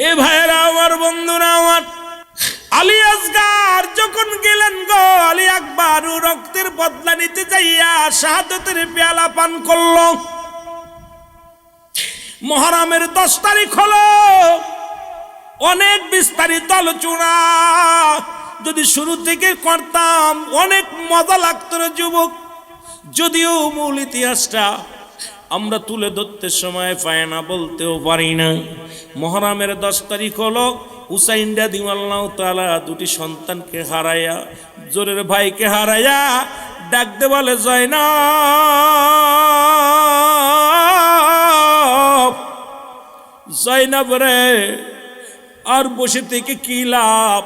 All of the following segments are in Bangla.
এ ভাইরা আমার, বন্ধুরা আমার, আলী আসগার যখন গেলেন গো, আলী আকবর রক্তের বদলা নিতে যাইয়া শাহাদাতের পেয়ালা পান করল। মুহররমের 10 তারিখ হলো। অনেক বিস্তারিত আলোচনা যদি শুরু থেকে করতাম অনেক মজা লাগতো রে যুবক। যদিও মূল ইতিহাসটা আমরা তুলে ধরতে সময় পাই না, বলতেও পারি না। মুহররমের 10 তারিখ হলো। হুসাইন রাদিয়াল্লাহু তাআলা দুটি সন্তানকে হারাইয়া, জোরের ভাইকে হারাইয়া ডাকতে বলে, জয়নাব, জয়নাব রে, আর বসে থেকে কি লাভ,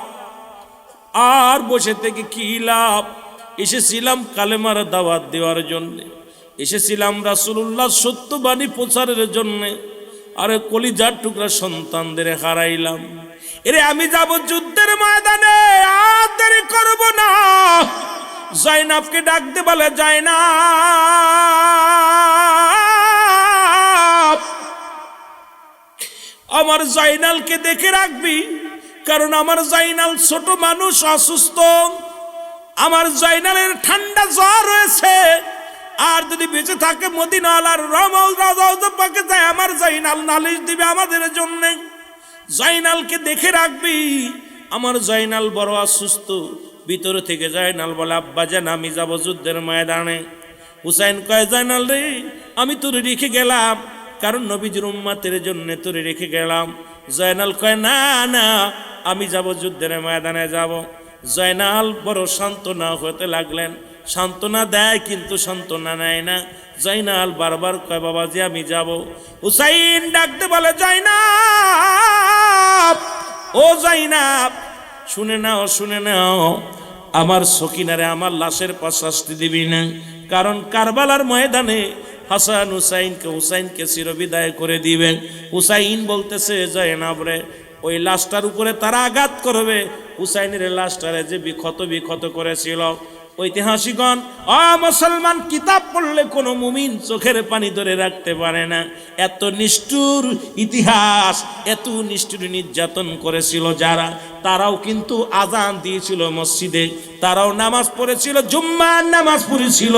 আর বসে থেকে কি লাভ? এসেছিলাম কালেমার দাওয়াত দেওয়ার জন্য, এসেছিলাম রাসূলুল্লাহ সত্যবাণী প্রচারের জন্য। আরে কলিজার টুকরা সন্তানদের হারাইলাম। এরে আমি যাব যুদ্ধের ময়দানে, আর দেরি করব না। জয়নাবকে ডাকতে বলে, জয়নাব, আমার জয়নালকে দেখে রাখবি, কারণ আমার জয়নাল ছোট মানুষ, অসুস্থ। আমার জয়নালের ঠান্ডা জ্বর হয়েছে, আর যদি বেঁচে থাকে মদিনাওয়ালার রওজা পাকে যায়, আমার জয়নাল নালিশ দিবে আমাদের জন্য। জয়নালকে দেখে রাখবি, আমার জয়নাল বড় অসুস্থ। ভিতরে থেকে জয়নাল বলে, আব্বাজান আমি যাব যুদ্ধের ময়দানে। হুসাইন কয়, জয়নাল রে, আমি তোরে রেখে গেলাম, কারণ নবীজির উম্মতের জন্য তোরে রেখে গেলাম। জয়নাল কয়, না না, আমি যাব যুদ্ধের ময়দানে যাব। জয়নাল বড় সান্ত্বনা হতে লাগলেন। সান্ত্বনা দেয় কিন্তু সান্ত্বনা নেয় না। জয়নাল বারবার কয়, বাবাজি আমি যাব। হুসাইন ডাকতে বলে, জয়নাব, ও জয়নাব, শুনে নাও, শুনে নাও, আমার সকিনারে আমার লাশের পাশ শাস্তি দিবি না, কারণ কারবালার ময়দানে হাসান হুসাইনকে চিরবিদায় করে দিবেন। হুসাইন বলতেছে, জয়নাব রে, ওই লাশটার উপরে তারা আঘাত করবে। হুসাইনের লাশটারে যে বিক্ষত করেছিল। ঐতিহাসিকগণ, মুসলমান, কিতাব পড়লে কোনো মুমিন চোখের পানি ধরে রাখতে পারে না। এত নিষ্ঠুর ইতিহাস, এত নিষ্ঠুর নির্যাতন করেছিল যারা, তারাও কিন্তু আজান দিয়েছিল মসজিদে, তারাও নামাজ পড়েছিল, জুম্মার নামাজ পড়েছিল।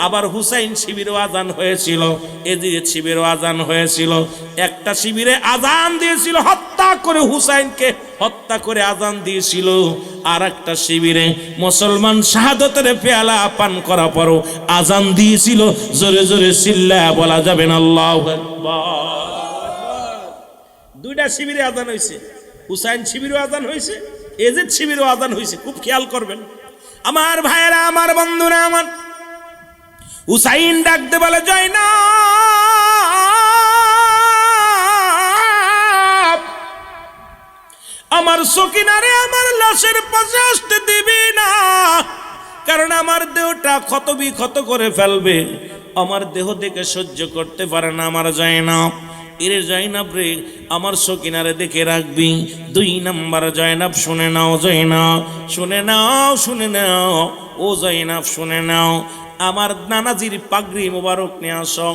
আবার হুসাইন শিবিরও আজান হয়েছিল, এদিকে শিবিরও আজান হয়েছিল। একটা শিবিরে আজান দিয়েছিল হত্যা করে, হুসাইনকে হত্যা করে আজান দিয়েছিল। আর একটা শিবিরে মুসলমান শাহাদাতের পেয়ালা পান করা পরও আজান দিয়েছিল। জোরে জোরে চিল্লায়া বলা যাবে না আল্লাহু আকবার। দুইটা শিবিরে আজান হয়েছে, হুসাইন শিবিরও আজান হয়েছে, এজিদ শিবিরও আজান হয়েছে। খুব খেয়াল করবেন আমার ভাইয়েরা, আমার বন্ধুরা আমার। হুসাইন ডাকতে বলে, জয়নাব, আমার সকিনারে আমার লাশের পাশে আসতে দিবি না, কারণ আমার দেহটা ক্ষত করে ফেলবে। আমার দেহ দেখে সহ্য করতে পারে না আমার জয়নাব। এরে জয়নাব রে, আমার সকিনারে দেখে রাখবি। 2 নাম্বার জয়নাব, শুনে নাও, জয়নাব শুনে নাও, শুনে নাও, ও জয়নাব শুনে নাও, আমার নানাজির পাগড়ি মোবারক নিয়ে আসো।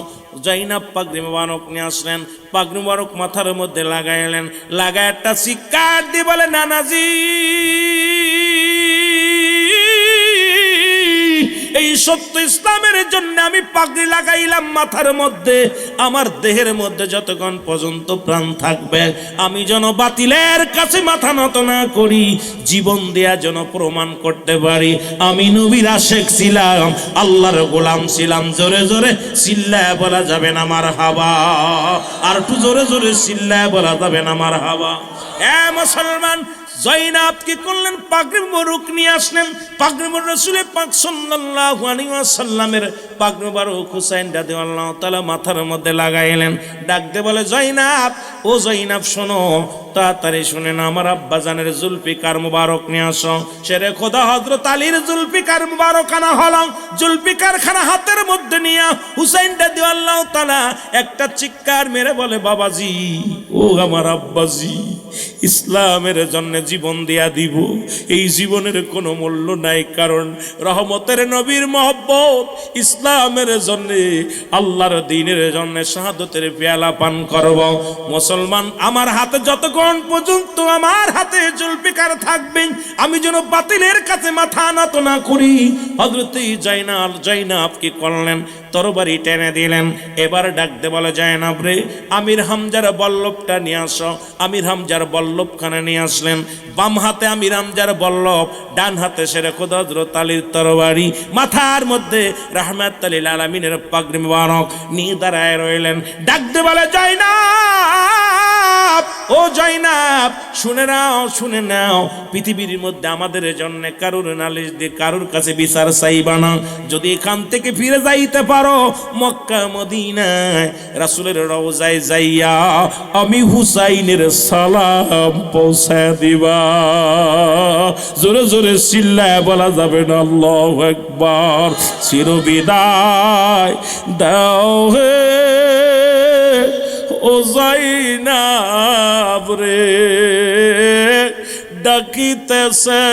জয়নাব পাগড়ি মোবারক নিয়ে আসলেন, পাগড়ি মোবারক মাথার মধ্যে লাগাইলেন, লাগায় একটা চিৎকার দিয়ে বলে, নানাজি, এই সত্য ইসলামের জন্য আমি পাগড়ি লাগাইলাম মাথার মধ্যে। আমার দেহের মধ্যে যতক্ষণ পর্যন্ত প্রাণ থাকবে, আমি যেন বাতিলের কাছে মাথা নত না করি, জীবন দেয়া যেন প্রমাণ করতে পারি আমি নবীর আশিক ছিলাম, আল্লাহর গোলাম ছিলাম। জোরে জোরে চিল্লায় বলা যাবে না মারহাবা, আর একটু জোরে জোরে চিল্লায় বলা যাবে না মারহাবা। মুসলমান, জয়নাব কি করলেন? পাগড়ি মোবারক নিয়ে আসলেন। পাগড়ি মোবারক রাসূল পাক সাল্লাল্লাহু আলাইহি ওয়াসাল্লামের পাগড়ি মোবারক হুসাইন রাদিয়াল্লাহু তাআলা মাথার মধ্যে লাগাইলেন। ডাকতে বলে, জয়নাব, ও জয়নাব শোনো, তাড়াতাড়ি শুনে না, আমার আব্বা জানের জুলফিকার মুবারক নিয়ে আসো। শেরে খোদা হযরত আলীর জুলফিকার মুবারক আনা হলো। জুলফিকার খানা হাতের মধ্যে নিয়ে হুসাইন রাদিয়াল্লাহু তাআলা একটা চিৎকার মেরে বলে, বাবাজি, ও আমার আব্বাজি, ইসলামের জন্য জীবন দিয়া দিব। এই জীবনের কোনো মূল্য নাই, কারণ রহমতের নবীর মহব্বত, ইসলামের জন্য, আল্লাহর দ্বীনের জন্য শাহাদতের পেয়ালা পান করব। মুসলমান, আমার হাতে যতক্ষণ পর্যন্ত আমার হাতে জুলফিকার থাকবে, আমি যেন বাতিলের কাছে মাথা নত না করি। হযরত জাইনাব কি করলেন? তরবারি টেনে দিলেন। এবার ডাকতে বলে, জাইনাব রে, আমির হামজার বল্লভটা নিয়ে আসো। আমির হামজার বল্লভখানে নিয়ে আসলেন। বাম হাতে আমির হামজার বল্লভ, ডান হাতে শেরে খোদা হযরত আলীর তরবারি, মাথার মধ্যে রাহমাতুল লিল আলামিনের পাগড়ি মুবারক নিয়ে দাঁড়ায় রইলেন। ডাকতে বলে, জাইনাব, ও জাইনাব, শুনে নাও, শুনে নাও, পৃথিবীর মধ্যে আমাদের জন্য কারুর নালিশ দিয়ে কারুর কাছে বিচার চাইবা না। যদি এখান থেকে ফিরে যাইতে পারো, মক্কা মদিনায় রাসূলের রওজায় যাইয়া আমি হুসাইনের সালাম পৌঁছায় দিবা। জোরে জোরে চিল্লায় বলা যাবে না আল্লাহু আকবার। চিরবিদায় দাও হে ও জাইনাব রে, ডাকিতেছে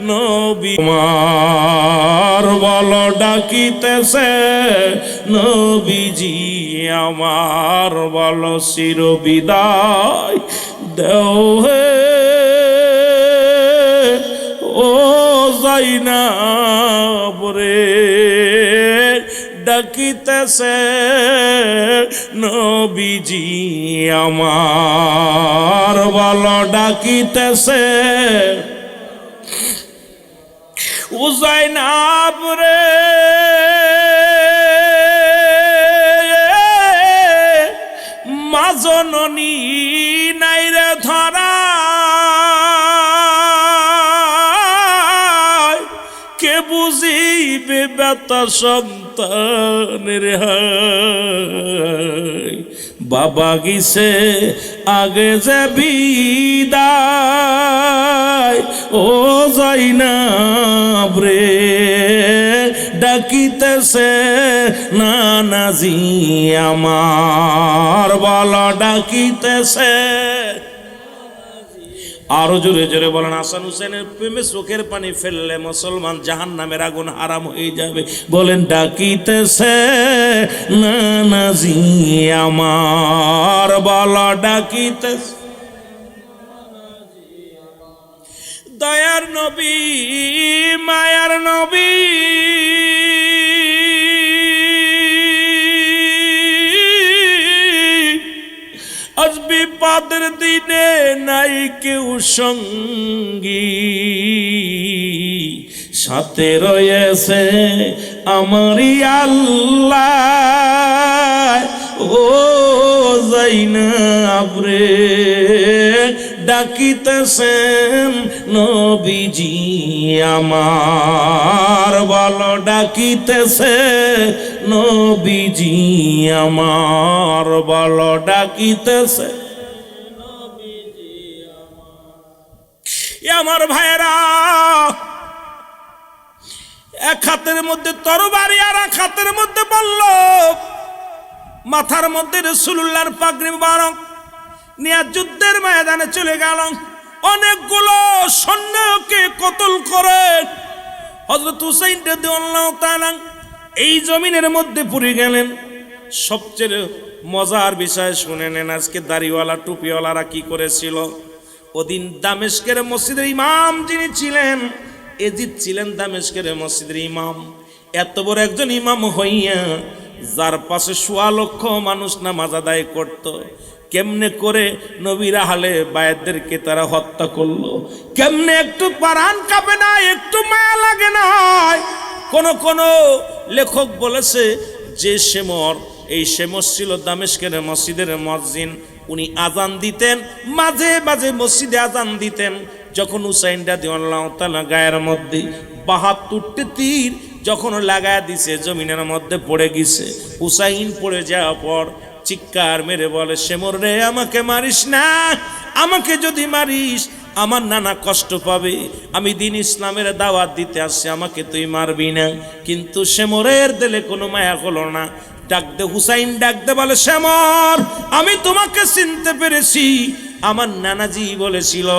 নবী আমার, বলো ডাকিতেছে নবীজি আমার, বলো চিরবিদায় দাও হে ও জাইনাব রে, ডাকিতেছে নবীজি আমার, বলো ডাকিতেছে ও জাইনাব রে, মা জননী নাই রে ধরা, কে বুঝিবে ব্যথা সন্তানের হায়। বাবা গিছে আগে যে বিদায়, ও জাইনাব রে, ডাকিতেছে নানাজি আমার, বলো ডাকিতেছে। আরো জোরে জোরে বলেন, হাসান হুসেনের প্রেমে চোখের পানি ফেললে মুসলমান জাহান্নামের আগুন হারাম হয়ে যাবে। বলেন, ডাকিতেছে নানাজি আমার, বলো ডাকিতেছে। দয়ার নবী, মায়ার নবী, আজ বিপদের দিনে নাই কেউ সঙ্গী, সাথে রয়েছে আমারই আল্লাহ। ও জাইনাব রে, ডাকিতেছেন নবীজি আমার, বলো ডাকিতেছে নবীজি আমার, বলো ডাকিতেছে নবীজি আমার। আমার ভাইরা, এক হাতের মধ্যে তরবারি আর এক হাতের মধ্যে বল্লভ, মাথার মধ্যে রাসূলুল্লাহর পাগড়ি মুবারক নিয়ে যুদ্ধের ময়দানে চলে গেল। অনেকগুলো সৈন্যকে কতল করে হযরত হুসাইন রাদিয়াল্লাহু তাআলা এই জমিনের মধ্যে পড়ে গেলেন। সবচেয়ে মজার বিষয় শুনে নেন, আজকে দাড়িওয়ালা টুপিওয়ালারা কি করেছিল। ওদিন দামেস্কের মসজিদের ইমাম যিনি ছিলেন, এজিদ ছিলেন দামেস্কের মসজিদের ইমাম। এত বড় একজন ইমাম হইয়া যার পাশে ১৬ লক্ষ মানুষ নামাজ আদায় করত, কেমনে করে নবীর আহলে বায়াতদেরকে তারা হত্যা করলো? কেমনে একটু প্রাণ কাঁপে না, একটু মায়া লাগে না? কোন লেখক বলেছে যে শেমর, এই শেমর ছিল দামেস্কের মসজিদের মুয়াজ্জিন। উনি আজান দিতেন, মাঝে মাঝে মসজিদে আজান দিতেন। যখন হুসাইন রাদিয়াল্লাহু তাআলা গায়ের মধ্যে ৭২টি তীর যখন লাগায় দিছে, জমিনের মধ্যে পড়ে গেছে। হুসাইন পড়ে যাওয়ার পর চিৎকার মেরে বলে, শেমর রে, আমাকে মারিস না, আমাকে যদি মারিস আমার নানা কষ্ট পাবে। আমি দিন ইসলামের দাওয়াত দিতে আসছি, আমাকে তুই মারবি না। কিন্তু শেমরের দিলে কোনো মায়া হলো না। ডাকতে হুসাইন ডাকতে বলে, শেমর, আমি তোমাকে চিনতে পেরেছি, আমার নানাজি বলেছিল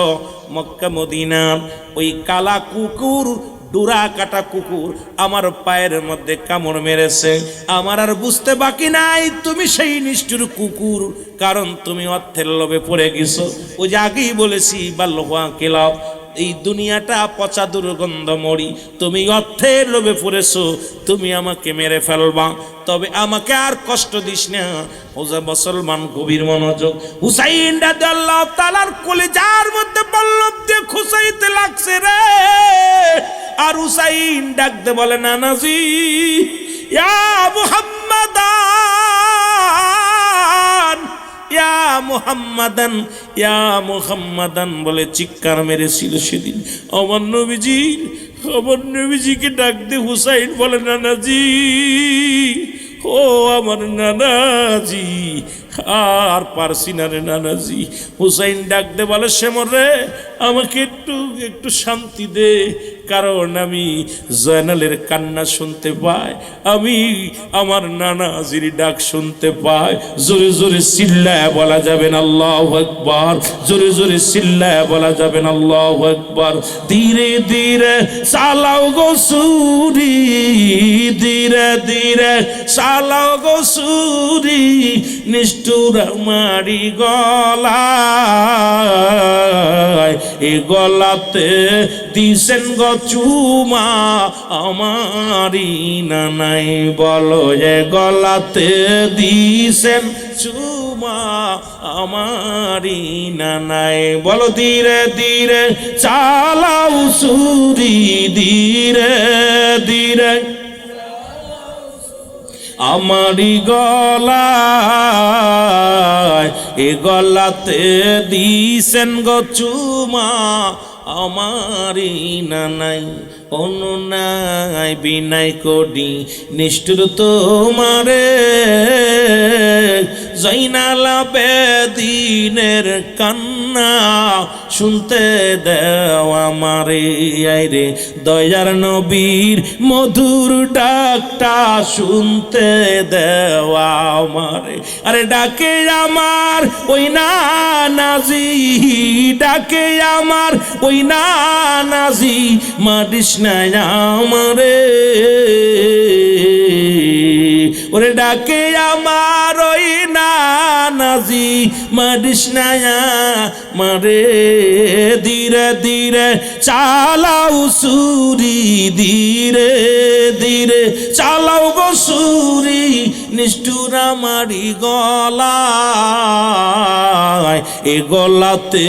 মক্কা মদিনার ওই কালা কুকুর, ডুরা কাটা কুকুর আমার পায়ের মধ্যে কামড় মেরেছে, আমার আর বুঝতে বাকি নাই তুমি সেই নিষ্ঠুর কুকুর, কারণ তুমি অর্থের লোভে পড়ে গেছো। ওই যে আগেই বলেছি বাল্যহুয়া কেলাব, এই দুনিয়াটা পচা দুর্গন্ধ মরি, তুমি অর্থের লোভে পড়েছো, তুমি আমাকে মেরে ফেলবা, তবে আমাকে আর কষ্ট দিস না। ওজা মুসলমান গভীর মনোযোগ, হুসাইন রাদিয়াল্লাহু তাআলার কলিজার মধ্যে পল্লব দিয়ে খুসাইতে লাগছে রে। আর হুসাইন ডাকতে বলে নানাজি ইয়া মুহাম্মাদান, ইয়া মুহাম্মাদান, ইয়া মুহাম্মাদান বলে চিৎকার মেরেছিল সেদিন। আমার নবীজিকে ডাকতে হুসাইন বলে নানাজি, ও আমার নানাজি, আর পারছি না রে নানাজি। হুসাইন ডাকতে বলে শ্যামর রে, আমাকে একটু শান্তি দে, কারণ আমি জয়নালের কান্না শুনতে পাই, আমি আমার নানাজির ডাক শুনতে পাই। জোরে জোরে চিল্লায় বলা যাবেন আল্লাহু আকবার, জোরে জোরে চিল্লায় বলা যাবেন আল্লাহু আকবার। ধীরে ধীরে চালাও গো সুরি, ধীরে ধীরে চালাও গো সুরি, নিষ্ঠুর মারি গলায়, এ গলাতে দিছেন গো চুমা আমারি নানাই, বলো এ গলাতে দিছেন চুমা আমারি নানাই, বলো ধীরে ধীরে চালাও সুরি, ধীরে ধীরে আমারি গলায়, এ গলাতে দিছেন গো চুমা আমারি নানাই, অনুনাই বিনাই করি নিষ্ঠুর তোমারে, জয়নাল বেদিনের কান্না শুনতে দেও আমারে, আইরে দয়ার নবীর মধুর ডাকটা শুনতে দেওয়া আমারে। আরে ডাকে আমার ওই নানাজি, ডাকে আমার ওই নানাজি, মারিস না আমারে, ওরে ডাকে আমার ওই নানাজি, মারিস না আমারে। ধীরে ধীরে চালাও সুরি, ধীরে ধীরে চালাও গো সুরি, নিষ্ঠুর আমারি গলায়, এ গলাতে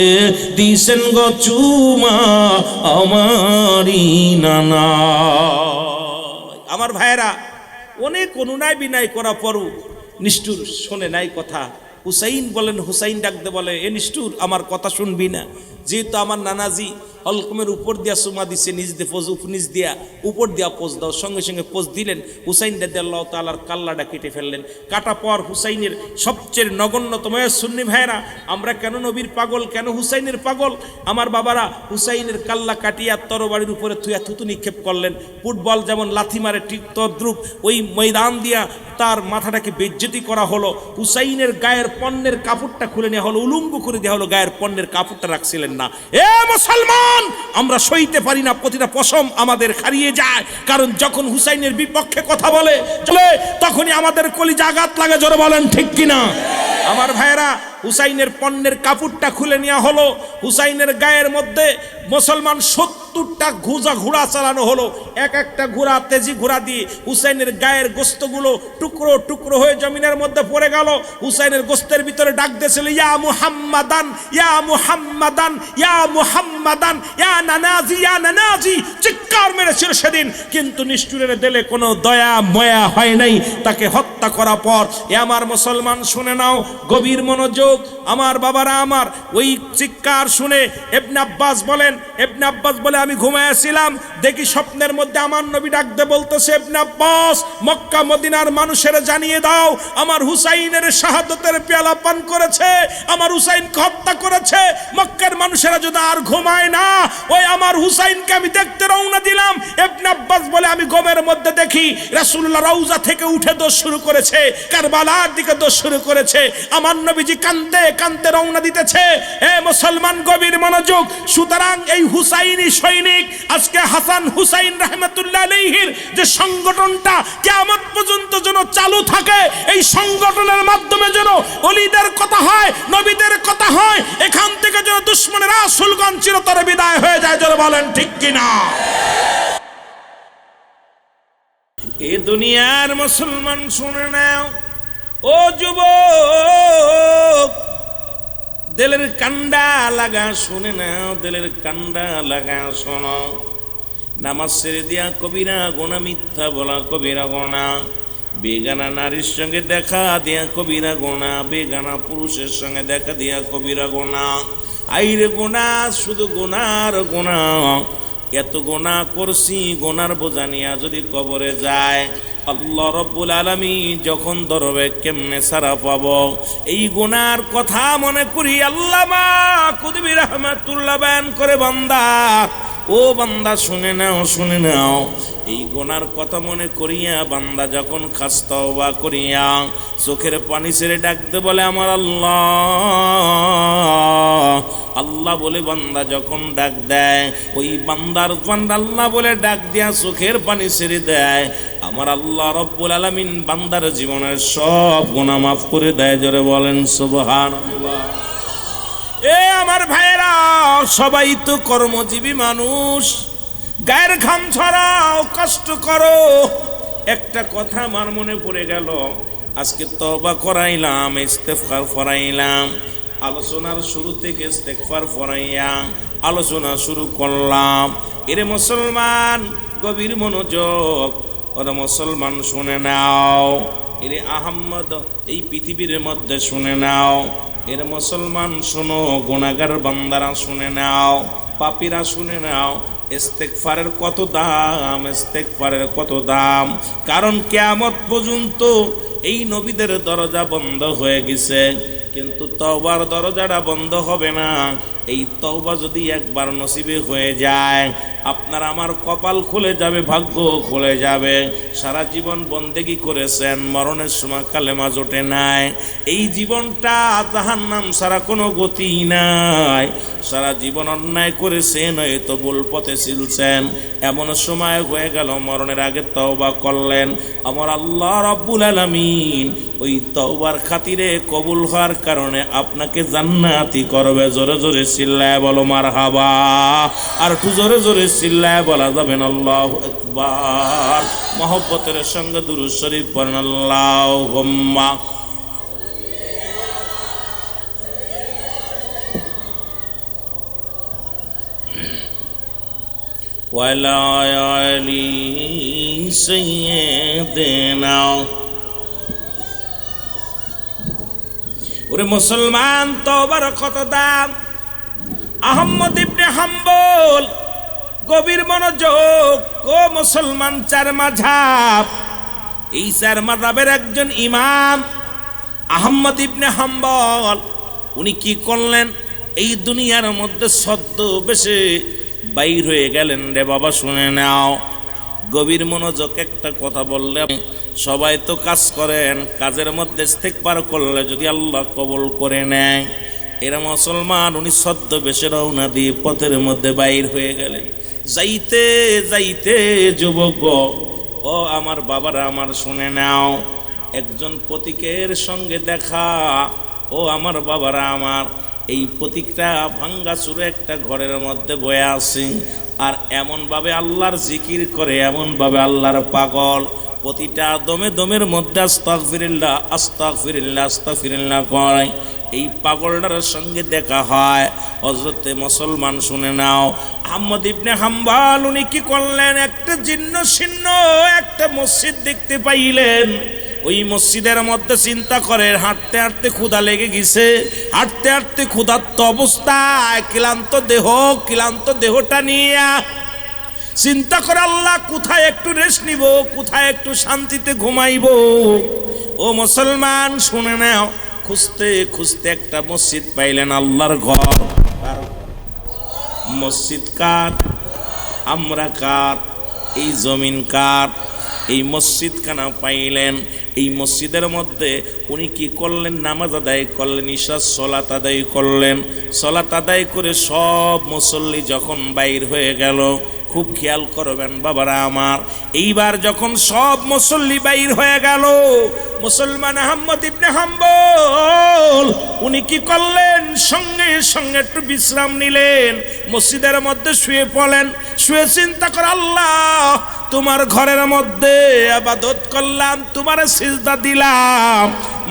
দিছেন গো চুমা আমারি নানা। আমার ভাইয়েরা, অনেক অনুনয় বিনয় করা পরও নিষ্ঠুর শোনে নাই কথা। হুসাইন বলেন, হুসাইন ডাকতে বলে এ নিষ্ঠুর আমার কথা শুনবি না, যেহেতু আমার নানাজি হলকমের উপর দিয়া সুমা দিছে, নিজ দিয়ে পোজ নিজ দিয়া উপর দিয়া পোজ দাও, সঙ্গে সঙ্গে পোজ দিলেন। হুসাইন রাদিয়াল্লাহু তাআলার কাল্লাটা কেটে ফেললেন। কাটা পর হুসাইনের সবচেয়ে নগণ্যতম সুন্নি ভাইয়েরা, আমরা কেন নবীর পাগল, কেন হুসাইনের পাগল? আমার বাবারা হুসাইনের কাল্লা কাটিয়া তরবারির উপরে থুয়া থুতু নিক্ষেপ করলেন। ফুটবল যেমন লাথি মারে ঠিক তদ্রুপ ওই ময়দান দিয়া তার মাথাটাকে বেজ্জতি করা হলো। হুসাইনের গায়ের পণ্যের কাপড়টা খুলে নেওয়া হলো, উলঙ্গ করে দেওয়া হলো, গায়ের পণ্যের কাপড়টা রাখছিলেন না। এ মুসলমান, আমরা সইতে পারি না, প্রতিটা পশম আমাদের হারিয়ে যায়, কারণ যখন হুসাইনের বিপক্ষে কথা বলে চলে তখনই আমাদের কলিজা আঘাত লাগে। জোরে বলেন ঠিক কিনা? আমার ভাইয়েরা, হুসাইনের পণ্যের কাপড়টা খুলে নেওয়া হলো, হুসাইনের গায়ের মধ্যে মুসলমান 70টা ঘোড়া চালানো হলো। এক একটা ঘোড়া, তেজি ঘোড়া দিয়ে হুসাইনের গায়ের গোস্তগুলো টুকরো টুকরো হয়ে জমিনের মধ্যে পড়ে গেল। হুসাইনের গোস্তের ভিতরে ডাক দিয়েছিল ইয়া মুহাম্মাদান, ইয়া মুহাম্মাদান, ইয়া মুহাম্মাদান, ইয়া নানাজি, ইয়া নানাজি, চিৎকার মেরেছিল সেদিন। কিন্তু নিষ্ঠুরের দিলে কোনো দয়া ময়া হয় নাই, তাকে হত্যা করার পর। এ আমার মুসলমান শুনে নাও, গভীর মনোযোগ আমার বাবারা আমার। ওই চিৎকার শুনে ইবনে আব্বাস বলেন, ইবনে আব্বাস বলে আমি ঘুমাইছিলাম, দেখি স্বপ্নের মধ্যে আমার নবী ডাকতে বলতেছে, ইবনে আব্বাস, মক্কা মদিনার মানুষের জানিয়ে দাও আমার হুসাইনের শাহাদাতের পেয়ালা পান করেছে, আমার হুসাইনকে হত্যা করেছে। মক্কার মানুষেরা যদি আর ঘুমায় না, ওই আমার হুসাইনকে আমি দেখতে রওনা দিলাম। ইবনে আব্বাস বলে আমি ঘুমের মধ্যে দেখি রাসূলুল্লাহ রওজা থেকে উঠে দৌড় শুরু করেছে, কারবালার দিকে দৌড় শুরু করেছে। আমার নবীজি কাঁদতে কাঁদতে রওনা দিতেছে। এ মুসলমান, গভীর মনোযোগ। সুতরাং এই হুসাইনি সৈনিক, আজকে হাসান হুসাইন রাহমাতুল্লাহ আলাইহির যে সংগঠনটা কিয়ামত পর্যন্ত যেন চালু থাকে, এই সংগঠনের মাধ্যমে যেন ওলিদের কথা হয়, নবীদের কথা হয়, এখান থেকে যেন দুশমনেরা সুলগান চিরতরে বিদায় হয়ে যায়। যারা বলেন ঠিক কিনা? এ দুনিয়ার মুসলমান শুনে নাও, ও যুবক, দিলের কান্ডা লাগা শুনে নাও, দিলের কান্ডা লাগা শোনো। নামাজ ছেড়ে দিয়া কবিরা গোনা, মিথ্যা বলা কবিরা গোনা, বেগানা নারীর সঙ্গে দেখা দিয়া কবিরা গোনা, বেগানা পুরুষের সঙ্গে দেখা দিয়া কবিরা গোনা। আইরে গোনা, শুধু গোনার গোনা। এত গোনা করছি, গোনার বোঝা নিয়া যদি কবরে যায়, আল্লাহ রব্বুল আলামিন যখন ধরবে কেমনে সারা পাবো? এই গুনার কথা মনে করি আল্লামা কুতুবী রাহমাতুল্লাহ বয়ান করে, বান্দা, ও বান্দা শুনে নাও, শুনে নাও। এই গুনার কথা মনে করিয়া বান্দা যখন খাস তওবা করিয়া চোখের পানি ছেড়ে ডাকতে বলে আমার আল্লাহ, আল্লাহ বলে বান্দা যখন ডাক দেয়, ওই বান্দার আল্লাহ বলে ডাক দিয়া চোখের পানি ছেড়ে দেয়, আমার আল্লাহ রব্বুল আলামিন বান্দার জীবনের সব গুনাহ মাফ করে দেয়। জোরে বলেন সুবহানাল্লাহ। এ আমার ভাইরা, সবাই তো কর্মজীবী মানুষ, গায়ের ঘাম ছড়াও, কষ্ট করো। একটা কথা আমার মনে পড়ে গেল, আজকে তওবা করাইলাম, ইস্তেগফার করাইলাম, আলোচনার শুরু থেকে ইস্তেগফার করাইয়া আলোচনা শুরু করলাম। এরে মুসলমান, গভীর মনোযোগ। ওরা মুসলমান শুনে নাও, এরে আহম্মদ এই পৃথিবীর মধ্যে শুনে নাও, এর মুসলমান শোনো, গুনাহগার বান্দারা শুনে নাও, পাপীরা শুনে নাও। ইস্তেগফারের কত দাম, ইস্তেগফারের কত দাম। কারণ কিয়ামত পর্যন্ত এই নবীদের দরজা বন্ধ হয়ে গেছে, কিন্তু তওবার দরজাটা বন্ধ হবে না। এই তওবা যদি একবার নসিবে হয়ে যায়, আপনার আমার কপাল খুলে যাবে, ভাগ্য খুলে যাবে। সারা জীবন বন্দেগী করেছেন, মরণের সময় কালেমা জোটে নাই, এই জীবনটা জাহান্নাম সারা কোনো গতি নাই। সারা জীবন অন্যায় করেছেন, হয়তো ভুল পথে চলছেন, এমন সময় হয়ে গেল মরণের আগে তওবা করলেন, আমার আল্লাহ রাব্বুল আলামিন ওই তওবার খাতিরে কবুল হওয়ার কারণে আপনাকে জান্নাতি করবে। জোরে জোরে চিল্লায় বলো মারহাবা। আর একটু জোরে জোরে চিল্লায় বলা যাবেন আল্লাহু আকবার। মহব্বতের সঙ্গে দুরূদ শরীফ পড়েন, আল্লাহুম্মা ওয়ালা আলি সাইয়্যিদিনা। ওরে মুসলমান, তওবার কত দাম। আহমদ ইবনে হাম্বল, গভীর মনোযোগ। ও মুসলমান, চার মাযহাব, এই চার মাযহাবের একজন ইমাম আহমদ ইবনে হাম্বল, উনি কি করলেন? এই দুনিয়ার মধ্যে ছদ্মবেশে বাইর হয়ে গেলেন। রে বাবা শুনে নাও, গভীর মনোযোগ। একটা কথা বললে, সবাই তো কাজ করেন, কাজের মধ্যে ইস্তেগফার করলে যদি আল্লাহ কবুল করে নেয়। এরা মুসলমান, উনি ছদ্মবেশে রওনা দিয়ে পথের মধ্যে বাইর হয়ে গেলেন। যাইতে যাইতে যুবক, ও আমার বাবারা আমার শুনে নাও, একজন পথিকের সঙ্গে দেখা। ও আমার বাবারা আমার, এই পথিকটা ভাঙ্গাচুরে একটা ঘরের মধ্যে বয়ে আছে, আর এমনভাবে আল্লাহর জিকির করে, এমনভাবে আল্লাহর পাগল। প্রতিটা দমে দমের মধ্যে আস্তাগফিরুল্লাহ আস্তাগফিরুল্লাহ আস্তাগফিরুল্লাহ করে। এই পাগলটার সঙ্গে দেখা হয়। হযরতে মুসলমান শুনে নাও, আহমদ ইবনে হাম্বল উনি কি করলেন? একটা জীর্ণ শীর্ণ একটা মসজিদ দেখতে পাইলেন। ওই মসজিদের মধ্যে চিন্তা করে হাঁটতে হাঁটতে ক্ষুধা লেগে গেছে, হাঁটতে হাঁটতে ক্ষুধার্ত অবস্থায় ক্লান্ত দেহটা নিয়ে চিন্তা করে আল্লাহ কোথায় একটু রেস্ট নিব, কোথায় একটু শান্তিতে ঘুমাইব। ও মুসলমান শুনে নাও, খুঁজতে খুঁজতে একটা মসজিদ পাইলেন, আল্লাহর ঘর। মসজিদ কার? আমরা কার? এই জমিন কার? এই মসজিদ খানা পাইলেন। এই মসজিদের মধ্যে উনি কি করলেন? নামাজ আদায় করলেন, ঈশার সলাত আদায় করলেন। সলাত আদায় করে সব মুসল্লি যখন বাইর হয়ে গেল, খুব খেয়াল করবেন বাবারা আমার, এইবার যখন সব মুসল্লি বাইর হয়ে গেল, মুসলমান আহমদ ইবনে হাম্বল উনি কি করলেন? সঙ্গে সঙ্গে একটু বিশ্রাম নিলেন, মসজিদের মধ্যে শুয়ে পড়লেন। শুয়ে চিন্তা করে আল্লাহ তোমার ঘরের মধ্যে ইবাদত করলাম, তোমার সিজদা দিলাম,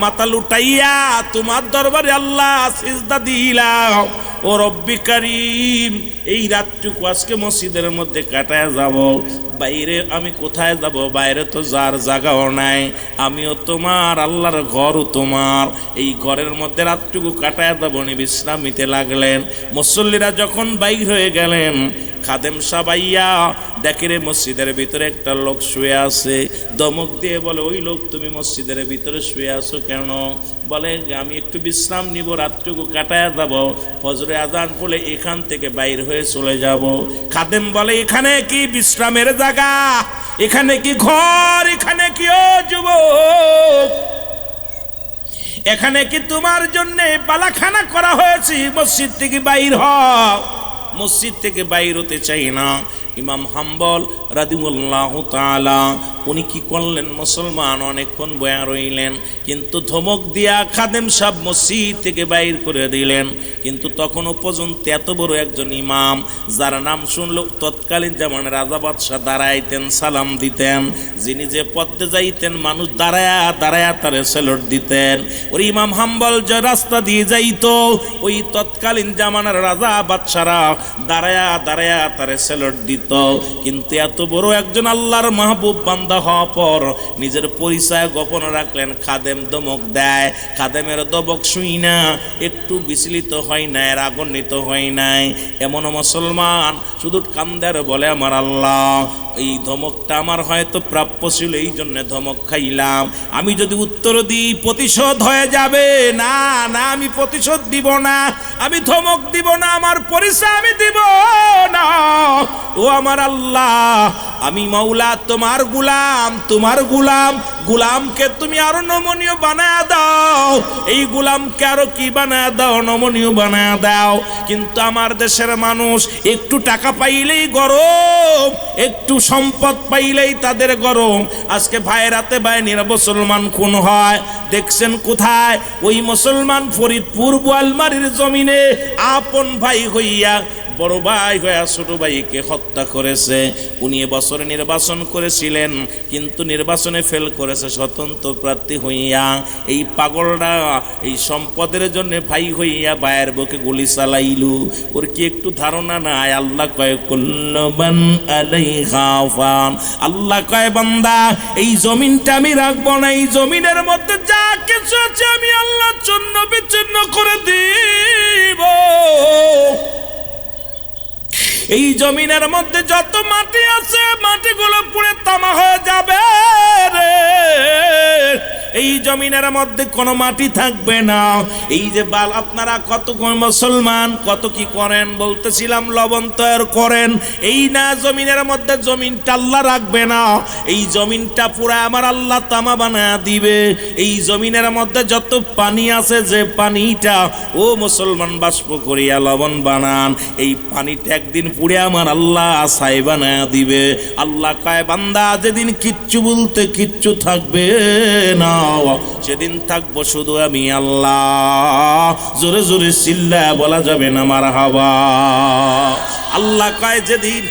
মাথা লুটাইয়া তোমার দরবারে আল্লাহ সিজদা দিলাম। ও রব্বি কারীম, এই রাতটুকু আজকে মসজিদের মধ্যে কাটায় যাব, বাইরে আমি কোথায় যাব? বাইরে তো যার জায়গাও নাই, আমিও তোমার, আল্লাহর ঘরও তোমার, এই ঘরের মধ্যে রাতটুকু কাটায় যাব। উনি বিশ্রাম নিতে লাগলেন। মুসল্লিরা যখন বাইর হয়ে গেলেন, খাদেম সাবাইয়া দেখে রে মসজিদের ভিতরে একটা লোক শুয়ে আছে। দমক দিয়ে বলে, ওই লোক তুমি মসজিদের ভিতরে শুয়ে আছো কেন? বলে, আমি একটু বিশ্রাম নিব, রাতটুকু কাটায় যাব, ফজরে আজান পড়লে এখান থেকে বাইর হয়ে চলে যাব। খাদেম বলে, এখানে কি বিশ্রামের জায়গা? এখানে কি ঘর? এখানে কি ও যুবক, এখানে কি তোমার জন্য বালাখানা করা হয়েছে? মসজিদ থেকে বাইর হও। মসজিদ থেকে বাইর হতে চাই না। ইমাম হাম্বল রাদিয়াল্লাহু তাআলা উনি কি করলেন? মুসলমান অনেকক্ষণ বয়া রইলেন, কিন্তু ধমক দিয়া খাদেম সাহেব মসজিদ থেকে বাইর করে দিলেন। কিন্তু তখনও পর্যন্ত এত বড় একজন ইমাম, যার নাম শুনল তৎকালীন যেমন রাজা বাদশাহ দাঁড়াইতেন, সালাম দিতেন, যিনি যে পথে যাইতেন মানুষ দাঁড়ায়া দাঁড়ায়া তারে সেলট দিতেন। ওই ইমাম হাম্বল যে রাস্তা দিয়ে যাইত, ওই তৎকালীন জামানার রাজা বাদশারা দাঁড়ায়া দাঁড়ায়া তারে সেলট দিত। কিন্তু এত বড় একজন আল্লাহর মাহবুব বান্দা হওয়ার পর নিজের পরিচয় গোপন রাখলেন। খাদেম দমক দেয়, খাদেমের দমক শুই না একটু বিচলিত হয় নাই, রাগান্বিত হয় নাই। এমন মুসলমান শুধু কান্দার বলে, আমার আল্লাহ এই ধমকটা আমার হয়তো প্রাপ্য ছিল, এই জন্য ধমক খাইলাম। আমি যদি উত্তর দিই প্রতিশোধ হয়ে যাবে। না না, আমি প্রতিশোধ দিব না, আমি ধমক দিব না, আমার পরিচয় আমি দিব না। ও আমার আল্লাহ, আমি মাওলা তোমার গুলাম, তোমার গুলাম। গুলামকে তুমি আরো নমনীয় বানায় দাও, এই গুলামকে আরো কি বানায় দাও? নমনীয় বানায় দাও। কিন্তু আমার দেশের মানুষ একটু টাকা পাইলেই গরম, একটু সম্পদ পাইলেই তাদের গরম। আজকে ভাইরাতে বাইনিরা মুসলমান খুন হয়, দেখছেন কোথায়? ওই মুসলমান ফরিদপুর বোয়ালমারীর জমিনে আপন ভাই হইয়া বড় ভাই হয়ে ছোট ভাইকে হত্যা করেছে। উনি এবছরে নির্বাচন করেছিলেন, কিন্তু নির্বাচনে ফেল করেছে স্বতন্ত্র প্রার্থী হইয়া। এই পাগলটা এই সম্পদের জন্য ভাই হইয়া ভাইয়ের বুকে গুলি চালাইলু। ওর কি একটু ধারণা নাই? আল্লাহ কয় কুল্লু মান আলাইহা ফান, আল্লাহ কয় বান্দা এই জমিনটা আমি রাখবো না, এই জমিনের মধ্যে যা কিছু আছে আমি আল্লাহর জন্য বিচ্ছিন্ন করে দিব। এই জমিনের মধ্যে যত মাটি আছে মাটিগুলো পুড়ে তামা হয়ে যাবে রে। এই জমিনের মধ্যে কোনো মাটি থাকবে না। এই যে বাল আপনারা কত মুসলমান কত কি করেন, বলতেছিলাম লবণ তৈরি করেন, এই না জমিনের মধ্যে জমিনটা আল্লাহ রাখবে না, এই জমিনটা পুরা আমার আল্লাহ তামা বানায় দিবে। এই জমিনের মধ্যে যত পানি আছে, যে পানিটা ও মুসলমান বাষ্প করিয়া লবণ বানান, এই পানিটা একদিন পুড়ে আমার আল্লাহ ছাই বানায় দিবে। আল্লাহ কয় বান্দা যেদিন কিচ্ছু বলতে কিচ্ছু থাকবে না, সেদিন থাকবো শুধু আমি আল্লাহ। জোরে জোরে চিল্লা বলা যাবে না মারহাবা। আল্লাহ কয় যেদিন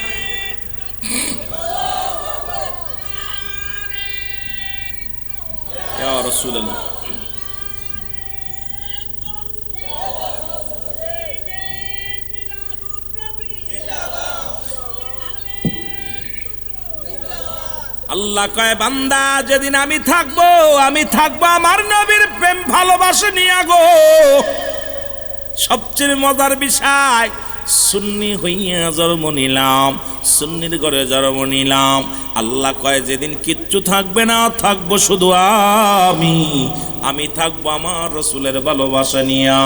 ইয়া রাসূলুল্লাহ আল্লাহ কয় বান্দা যেদিন আমি থাকবো আমার নবীর প্রেম ভালোবাসা নিয়ে গো। সবচেয়ে মজার বিষয়, সুন্নি হইয়া জন্ম নিলাম, সুন্নির ঘরে জন্ম নিলাম। আল্লাহ কয় যেদিন কিচ্ছু থাকবে না, থাকবো শুধু আমি থাকবো আমার রসুলের ভালোবাসা নিয়া।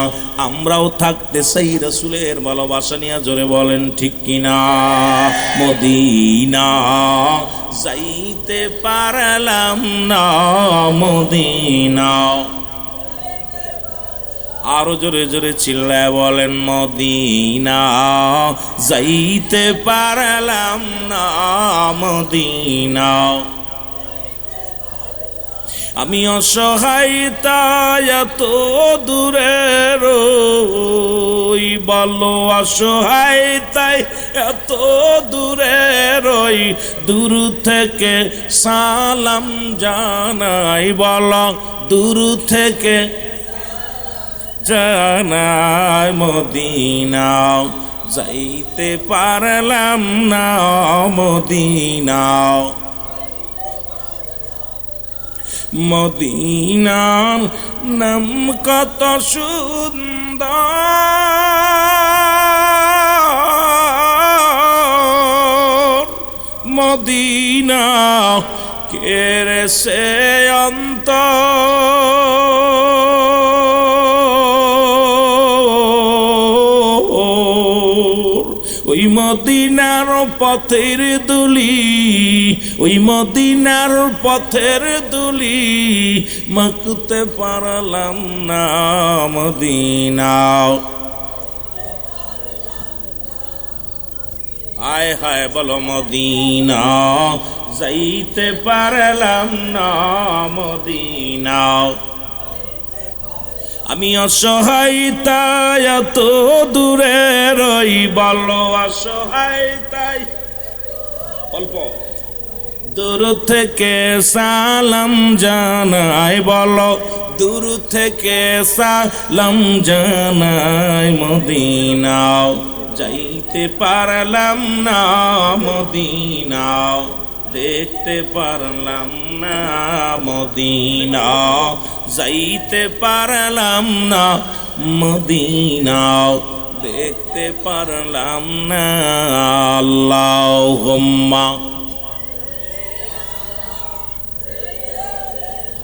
আমরাও থাকতে সেই রসুলের ভালোবাসা নিয়া, জোরে বলেন ঠিক কিনা। মদিনা যাইতে পারলাম না, মদিনা। আরো জোরে জোরে চিল্লায় বলেন মদিনা যাইতে পারলাম না, মদিনা। আমি অসহায়তায় এত দূরে রই, বলো অসহায়তায় এত দূরে রই, দূর থেকে সালাম জানাই, বলো দূর থেকে জানাই। মদিনা যাইতে পারলাম না, মদিনা। মদিনার নাম কত সুন্দর, মদিনা কেড়ে সে ওই মদিনার পথের দুলি, ওই মদিনার পথের দুলি মাখতে পারলাম না, মদিনা। হায় হায় বলো মদিনা যাইতে পারলাম না, মদিনা। আমি অসহায়তায় এত দূরে রই, বলো অসহায়তায় অল্প দূর থেকে সালাম জানাই, বলো দূর থেকে সালাম জানাই। মদিনা যাইতে পারলাম না, মদিনা দেখতে পারলাম না, মদিনা যাইতে পারলাম না, মদিনা দেখতে পারলাম না। আল্লাহুম্মা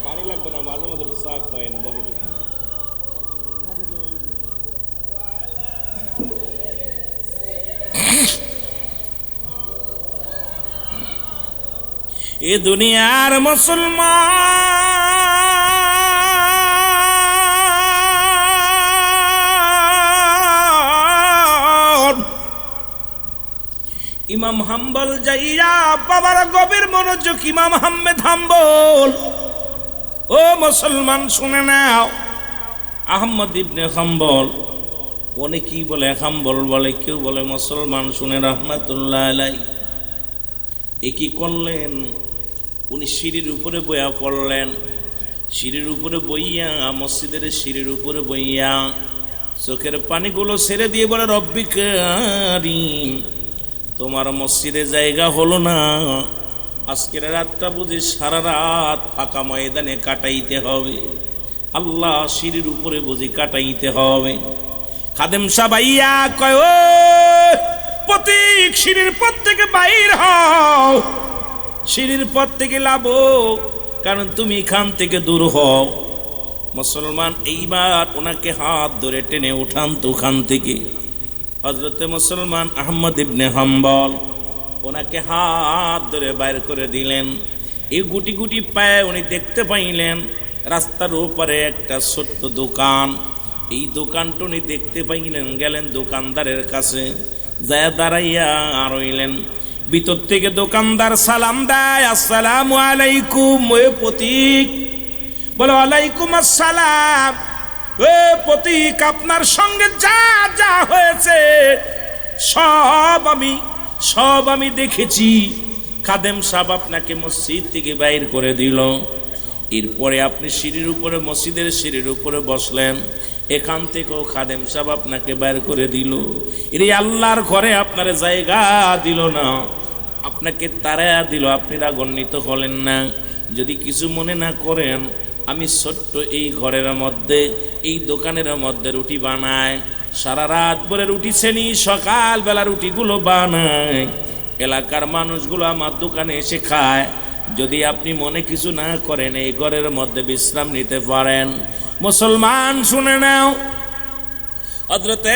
পানি লাগবে না, মাঝে মাঝে সাক পায়েন বলে। এ দুনিয়ার মুসলমান ইমাম হাম্বল যাইয়া বাবার গভীর মনোযোগ। ইমাম আহমেদ হাম্বল, ও মুসলমান শুনে নাও, আহমদ ইবনে হাম্বল, অনেকেই বলে হাম্বল বলে, কেউ বলে মুসলমান, শুনে রাহমাতুল্লাহ আলাইহি। এ কি করলেন, উনি সিঁড়ির উপরে বইয়া পড়লেন। সিঁড়ির উপরে বইয়া, মসজিদের সিঁড়ির উপরে বইয়া চোখের পানিগুলো ছেড়ে দিয়ে বলে রব্বি কারীম, তোমার মসজিদে জায়গা হলো না, আজকের রাতটা বুঝি সারা রাত ফাঁকা ময়দানে কাটাইতে হবে। আল্লাহ সিঁড়ির উপরে বুঝি কাটাইতে হবে। খাদেম সাহেব আইয়া কয়, ও প্রতীক সিঁড়ির পথ থেকে বাইর হও, সিঁড়ির পথ থেকে লাভো, কারণ তুমি এখান থেকে দূর হও। মুসলমান এইবার ওনাকে হাত ধরে টেনে উঠান তো ওখান থেকে। হযরতে মুসলমান আহমদ ইবনে হাম্বল ওনাকে হাত ধরে বাইর করে দিলেন। এই গুটি গুটি পায়ে উনি দেখতে পাইলেন রাস্তার ওপারে একটা ছোট্ট দোকান। এই দোকানটা উনি দেখতে পাইলেন, গেলেন দোকানদারের কাছে, যায় দাঁড়াইয়া রইলেন। ভিতর থেকে দোকানদার সালাম দেয়, আসসালামু আলাইকুম। ওই প্রতীক বলো, ওয়ালাইকুম আসসালাম। ও প্রতীক, আপনার সঙ্গে যা যা হয়েছে সব আমি দেখেছি। খাদেম সাহেব আপনাকে মসজিদ থেকে বাইর করে দিল। এরপরে আপনি সিঁড়ির উপরে, মসজিদের সিঁড়ির উপরে বসলেন, এখান থেকেও খাদেম সাহেব আপনাকে বাইর করে দিল। এর আল্লাহর ঘরে আপনার জায়গা দিল না। আপনাকে তাড়ায়া দিল, আপনি রাগান্বিত হলেন না। যদি কিছু মনে না করেন, আমি ছোট্ট এই ঘরের মধ্যে, এই দোকানের মধ্যে রুটি বানাই, সারা রাত ভরে রুটি ছেনি, সকালবেলা রুটিগুলো বানাই, এলাকার মানুষগুলো আমার দোকানে এসে খায়। যদি আপনি মনে কিছু না করেন, এই ঘরের মধ্যে বিশ্রাম নিতে পারেন। মুসলমান শুনে নাও, হযরতে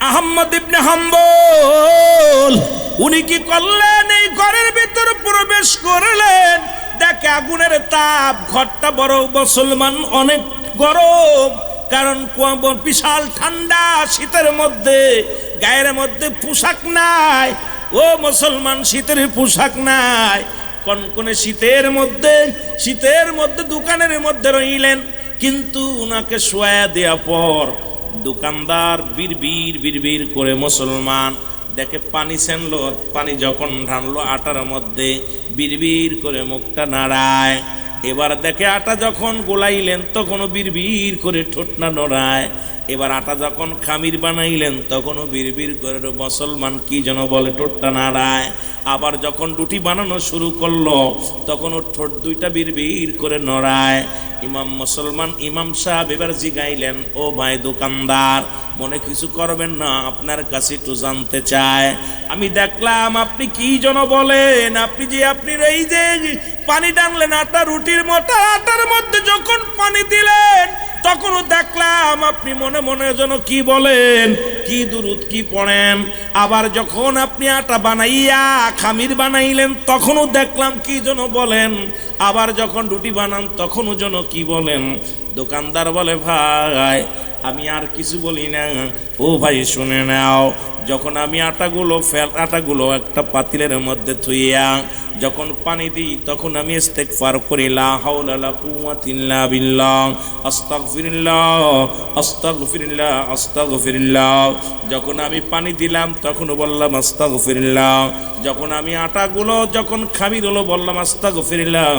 আহমদ ইবনে হাম্বল উনি কি করলেন, এই ঘরের ভিতর প্রবেশ করলেন, দেখে আগুনের তাপ, ঘরটা বড় মুসলমান অনেক গরম, কারণ বিশাল ঠান্ডা, শীতের মধ্যে গায়ের মধ্যে পোশাক নাই। ও মুসলমান, শীতের পোশাক নাই, কনকনে শীতের মধ্যে দোকানের মধ্যে রইলেন। কিন্তু উনাকে শোয়া দেওয়া পর দোকানদার বিড়বিড় করে মুসলমান দেখে পানি ছেনলো, পানি যখন ঢাললো আটার মধ্যে, বিড়বিড় করে মুখটা নাড়ায়। এবার দেখে আটা যখন গোলাইলেন তখনও বিড়বিড় করে ঠোঁটনা নড়ায়। এবার আটা যখন খামির বানাইলেন তখনও বিড়বিড় করে মুসলমান কি যেন বলে, ঠোঁটটা নাড়ায়। আবার যখন রুটি বানানো শুরু করলো তখনও ঠোঁট দুইটা বিড়বিড় করে নড়ায়। ইমাম সাহেব এবার জিগাইলেন, ও ভাই দোকানদার, মনে কিছু করবেন না, আপনার কাছে একটু জানতে চায়। আমি দেখলাম আপনি কি যেন বলেন, আপনি এই যে পানি টানলেন রুটির মোটা আটার মধ্যে যখন পানি দিলেন তখনও দেখলাম আপনি মনে মনে যেন কি বলেন, কি দুরূদ কি পড়েন। আবার যখন আপনি আটা বানাইয়া খামির বানাইলেন তখনও দেখলাম কি যেন বলেন। আবার যখন রুটি বানান তখনও যেন কি বলেন। দোকানদার বলে, ভাই আমি আর কিছু বলি না। ও ভাই শুনে নাও, যখন আমি আটাগুলো একটা পাতিলের মধ্যে থুইয়া যখন পানি দিই তখন আমি ইস্তেগফার করি, লা হাওলা লা কুওয়াতা ইল্লা বিল্লাহ, আস্তাগফিরুল্লাহ আস্তাগফিরুল্লাহ আস্তাগফিরুল্লাহ। যখন আমি পানি দিলাম তখন বললাম আস্তাগফিরুল্লাহ, যখন আমি যখন খামিরগুলো বললাম আস্তাগফিরুল্লাহ,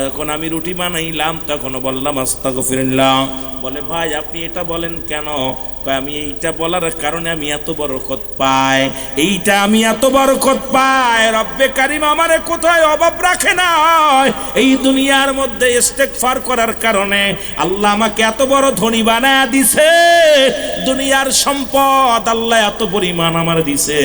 এখন আমি রুটি বানাইলাম তখন বললাম আস্তাগফিরুল্লাহ। বলে, ভাই আপনি এটা বলেন কেন? আমি এইটা বলার কারণে আমি এত বরকত পাই, রব্বে কারিম আমারে কোথায় অভাব রাখে না। এই দুনিয়ার মধ্যে ইস্তেগফার করার কারণে আল্লাহ আমাকে এত বড় ধনী বানায় দিছে। দুনিয়ার সম্পদ আল্লাহ এত পরিমাণ আমার দিছে,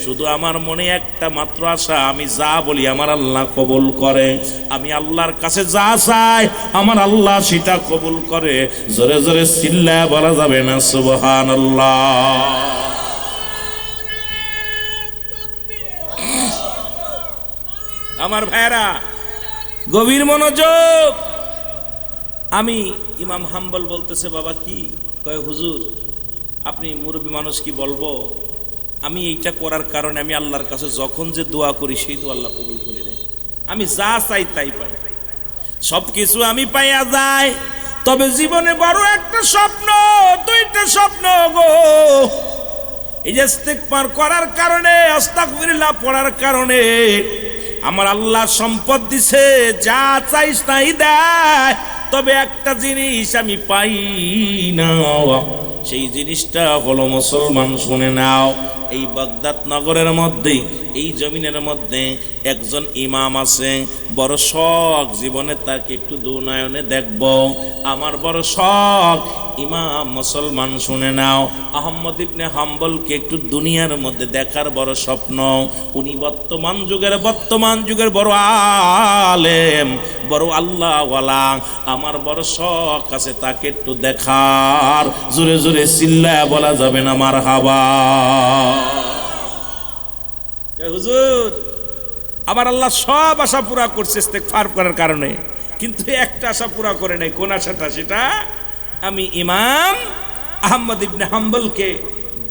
শুধু আমার মনে একটা মাত্র আশা, আমি যা বলি আমার আল্লাহ কবুল করে। আমি আল্লাহর কাছে যা চাই আমার আল্লাহ সেটা কবুল করে। জোরে জোরে চিল্লায় বলা যাবে না সুবহানাল্লাহ। আমার ভাইরা গভীর মনোযোগ। আমি ইমাম হাম্বল বলতেছে, বাবা কি কয়? হুজুর আপনি মুরব্বী মানুষ, কি বলবো, আমি এইটা করার কারণে আমি আল্লাহর কাছে যখন যে দোয়া করি সেই দোয়া আল্লাহ কবুল করে নেয়। আমি যা চাই তাই পাই, সবকিছু আমি পাইয়া যাই। তবে জীবনে বড় একটা স্বপ্ন, দুইটা স্বপ্ন গো। এই যে ইস্তেগফার করার কারণে, আস্তাগফিরুল্লাহ পড়ার কারণে আমার আল্লাহ সম্পদ দিছে, যা চাইস তাই দেয়। তবে একটা জিনিস আমি পাই না, সেই জিনিসটা হলো মুসলমান শুনে নাও, এই বাগদাদ নগরের মধ্যে, এই জমিনের মধ্যে একজন ইমাম আছে। বড় শখ জীবনে তাকে একটু দুনয়নে দেখব, আমার বড় শখ। ইমাম মুসলমান শুনে নাও, আহমদ ইবনে হাম্বলকে একটু দুনিয়ার মধ্যে দেখার বড় স্বপ্ন। উনি বর্তমান যুগের বড় আলেম, বড় আল্লাহওয়ালা। আমার বড় শখ আছে তাকে একটু দেখার। জোরে জোরে চিল্লায় বলা যাবে না মারহাবা। হুজুর আমার আল্লাহ সব আশা পুরা করছে ইস্তেগফার করার কারণে, কিন্তু একটা আশা পুরা করে নাই। কোন আশাটা? সেটা আমি ইমাম আহমদ ইবনে হাম্বলকে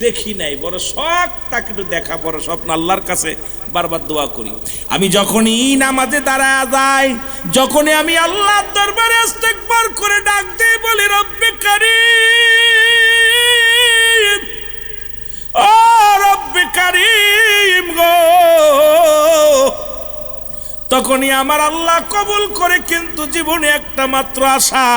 দেখি নাই। বড় শখ তাকে একটু দেখা, বড় স্বপ্ন। আল্লাহর কাছে বারবার দোয়া করি। আমি যখনই নামাজে দাঁড়ায় যাই, যখনই আমি আল্লাহর দরবারে ইস্তেগফার করে ডাক দিই, বলি রব্বে কারীম, ও রব্বে কারীম গো, তখনই আমার আল্লাহ কবুল করে। কিন্তু জীবনে একটা মাত্র আশা,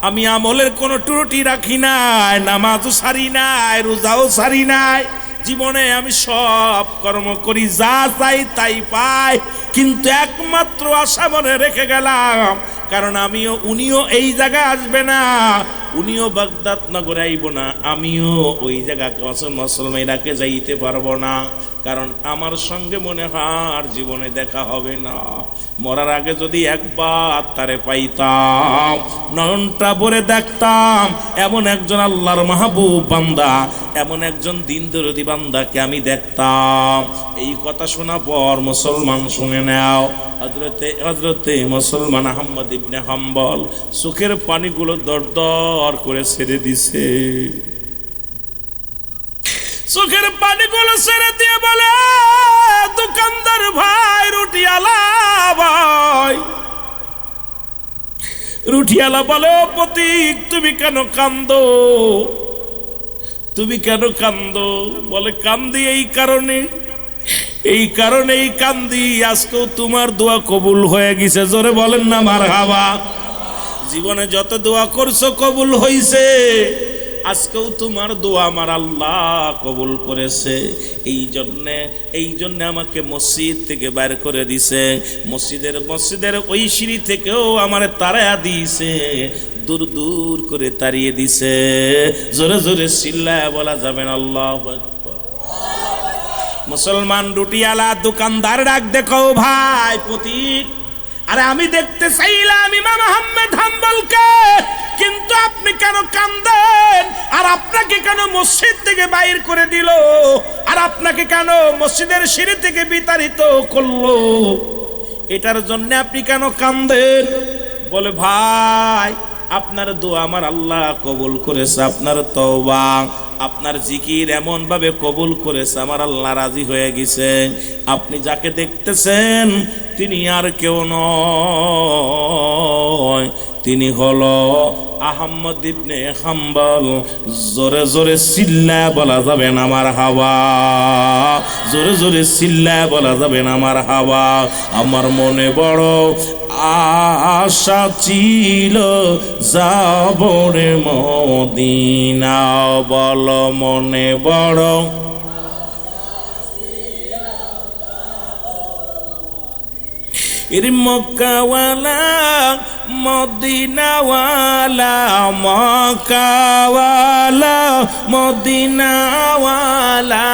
আমি আমলের কোনো ত্রুটি রাখি নাই, নামাজও সারি নাই, রোজাও সারি নাই, জীবনে আমি সব কর্ম করি, যা চাই তাই পাই, কিন্তু একমাত্র আশা মনে রেখে গেলাম, কারণ আমিও উনিও এই জায়গায় আসবে না, উনিও বাগদাদ নগরে আইব না, আমিও ওই জায়গা মুসলমানরাকে যাইতে পারবো না, কারণ আমার সঙ্গে মনে হয় আর জীবনে দেখা হবে না। মরার আগে যদি একবার তারে পাইতাম, নয়নটা ভরে দেখতাম, এমন একজন আল্লাহর মাহবুব বান্দা, এমন একজন দিন দরদি বান্দাকে আমি দেখতাম। এই কথা শোনা পর মুসলমান শুনে নাও, হযরতে মুসলমান আহমদ ইবনে হাম্বল চোখের পানিগুলো দরদর করে ছেড়ে দিছে। চোখের পানিগুলো ছেড়ে দিয়ে বলে, দোকানদার ভাই, রুটিওয়ালা ভাই। রুটিওয়ালা বলে, ও প্রতীক, তুমি কেন কান্দো? তুমি কেন কান্দো? বলে, কান্দি এই কারণেই কান্দি, আজকেও তোমার দোয়া কবুল হয়ে গেছে। জোরে বলেন না মারহাবা। জীবনে যত দোয়া করছো কবুল হইছে, আজকেও তোমার দোয়া আমার আল্লাহ কবুল করেছে। এই জন্য আমাকে মসজিদ থেকে বাইর করে দিছে, মসজিদের ওই সিঁড়ি থেকেও আমার তাড়া দিয়েছে, দূর দূর করে তাড়িয়ে দিছে। জোরে জোরে চিল্লায় বলা যাবে না আল্লাহু আকবার। মুসলমান রুটিওয়ালা দোকানদার ডাক দেখো, ভাই প্রতীক, আরে আমি দেখতে চাইলাম ইমাম আহমদ হাম্বলকে, কিন্তু আপনি কেন কান্দেন? আর আপনাকে কেন মসজিদ থেকে বাইর করে দিল? আর আপনাকে কেন মসজিদের সিঁড়ি থেকে বিতাড়িত করলো? এটার জন্য আপনি কেন কান্দেন? বলে, ভাই, আপনার দোয়া আমার আল্লাহ কবুল করেছে, আপনার তওবা, আপনার জিকির এমন ভাবে কবুল করেছে, আমার আল্লাহ রাজি হয়ে গেছে। আপনি যাকে দেখতেছেন তিনি আর কেউ নয়, তিনি হলো আহমদ ইবনে হাম্বল। জোরে জোরে চিল্লায় বলা যাবে না আমার হাওয়া, জোরে জোরে চিল্লায় বলা যাবে না আমার হাওয়া। আমার মনে বড় আশা ছিল যাব রে মদিনা, বল মনে বড় এর মক্কাওয়ালা মদিনাওয়ালা, মক্কাওয়ালা মদিনাওয়ালা,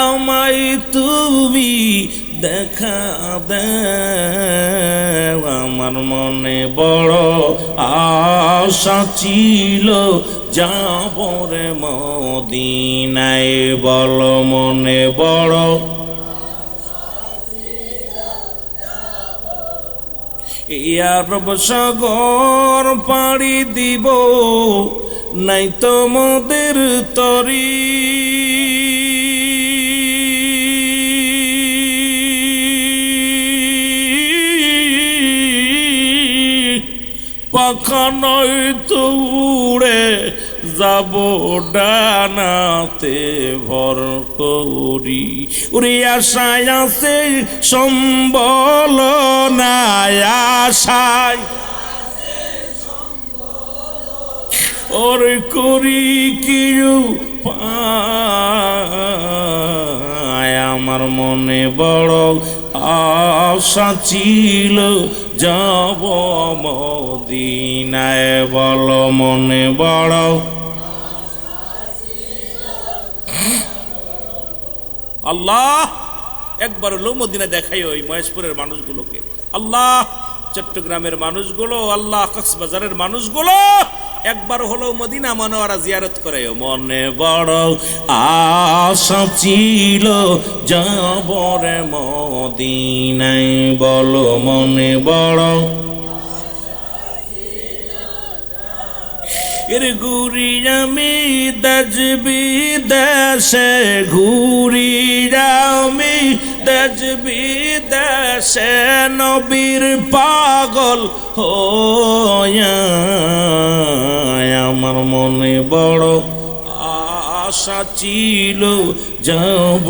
আমায় তুমি দেখা দাও। আমার মনে বড় আশা ছিল যাব রে মদিনায়, বল মনে বড় আরব সাগর পাড়ি দিব, নাই তো মোদের তরি, পাখা নয় তো উড়ে যাব ডানাতে ভর করি। ওরে আশায় আছে সম্বল নাই, আশায় ওর করি কি উপায়। আমার মনে বড় আশা ছিল যাব মদিনায়, বল মনে বড় আল্লাহ একবার হলো মদিনা দেখাই ওই মহেশপুরের মানুষগুলোকে। আল্লাহ চট্টগ্রামের মানুষগুলো, আল্লাহ কক্সবাজারের মানুষগুলো একবার হলো মদিনা মনোয়ারা জিয়ারত করে। মনে বড় আশা ছিল যাব রে মদিনায়, বলো মনে বড় এর ঘুরি আমি দেশ বিদেশে, ঘুরি আমি দেশ বিদেশে, নবীর পাগল হইয়া। আমার মনে বড় আশা ছিল যাব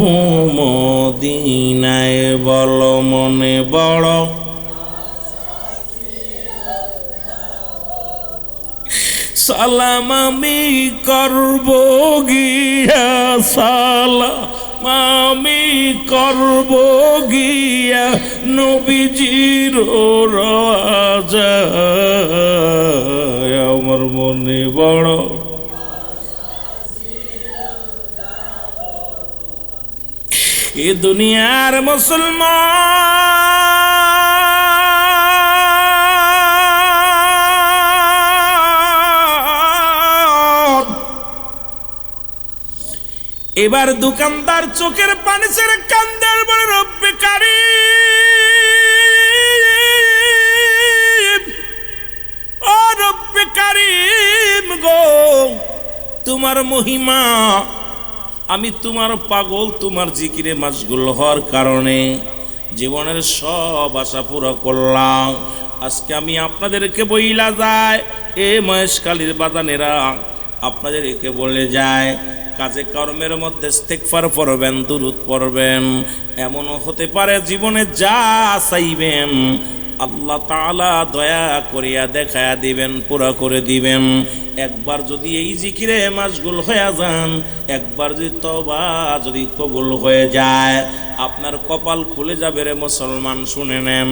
মদিনায়, বল মনে বড় সালাম আমি করব গিয়া, সালাম আমি করব গিয়া নবীজির রাজা। আমার মনে বড় এ দুনিয়ার মুসলমান, এবার দোকানদার চোখের পানি ছেড়ে কান্দার বলে রব্বে কারীম, ও রব্বে কারীম গো, তোমার মহিমা, আমি তোমার পাগল, তোমার জিকিরে মাশগুল হওয়ার কারণে জীবনের সব আশা পুরো করলাম। আজকে আমি আপনাদেরকে বইলা যায়, এ মহেশখালীর বাজানেরা, আপনাদেরকে বলে যায়, কাজে কর্মের মধ্যে ইস্তেগফার পড়বেন, দুরূদ পড়বেন। এমনও হতে পারে জীবনে যা চাইবেন আল্লাহ তাআলা দয়া করিয়া দেখায়া দিবেন, পুরা করে দিবেন। একবার যদি এই জিকিরে মাশগুল হয়ে যান, একবার যদি তওবা যদি কবুল হয়ে যায়, আপনার কপাল খুলে যাবে রে মুসলমান, শুনে নেন।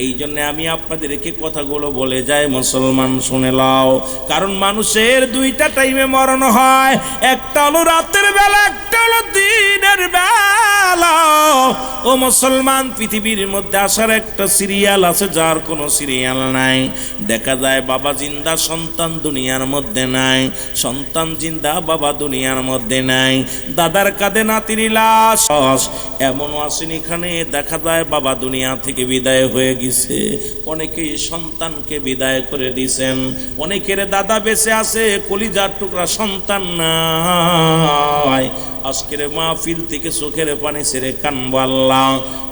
এই জন্য আমি আপনাদেরকে কথাগুলো বলে যাই, মুসলমান শুনে লাও। কারণ মানুষের দুইটা টাইমে মরণ হয়, একটা হলো রাতের বেলা, একটা হলো দিনের বেলা। ও মুসলমান, পৃথিবীর মধ্যে আসার একটা সিরিয়াল আছে, যার কোনো সিরিয়াল নাই। দেখা যায় বাবা জিন্দা, সন্তান দুনিয়ার মধ্যে নাই, সন্তান জিন্দা, বাবা দুনিয়ার মধ্যে নাই। দাদার কাঁধে নাতির লাশ, এমনও আসেন এখানে দেখা যায় বাবা দুনিয়া থেকে বিদায় হয়ে গেছে, অনেকেই সন্তানকে বিদায় করে দিয়েছেন, অনেকের দাদা বেঁচে আছে, কলিজার টুকরা সন্তান নাই। আজকের মাহফিল থেকে চোখের পানি ছেড়ে কানবো, আল্লাহ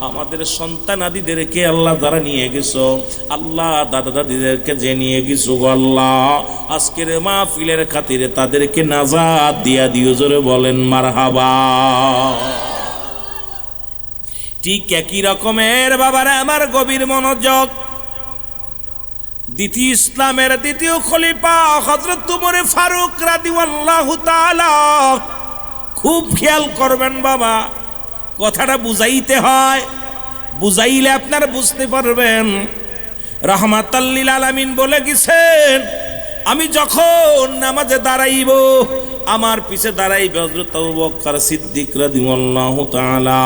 আমাদের সন্তান আদিদেরকে আল্লাহ যারা নিয়ে গেছো, আল্লাহ দাদা দাদিদেরকে যে নিয়ে গেছো আল্লাহ, আজকের মাহফিলের খাতিরে তাদেরকে নাজাত দিয়া দিও, জোরে বলেন মারহাবা। ঠিক একই রকমের বাবারা আমার গভীর মনোযোগ, দ্বিতীয় ইসলামের দ্বিতীয় খলিফা হযরত উমর ফারুক রাদিয়াল্লাহু তাআলা, খুব খেয়াল করবেন বাবা, কথাটা বুঝাইতে হয়, বুঝাইলে আপনারা বুঝতে পারবেন। রাহমাতাল লিল আলামিন বলে গেছেন, আমি যখন নামাজে দাঁড়াইব, আমার পিছে দাঁড়াইবে হযরত আবু বকর সিদ্দিক রাদিয়াল্লাহু তাআলা।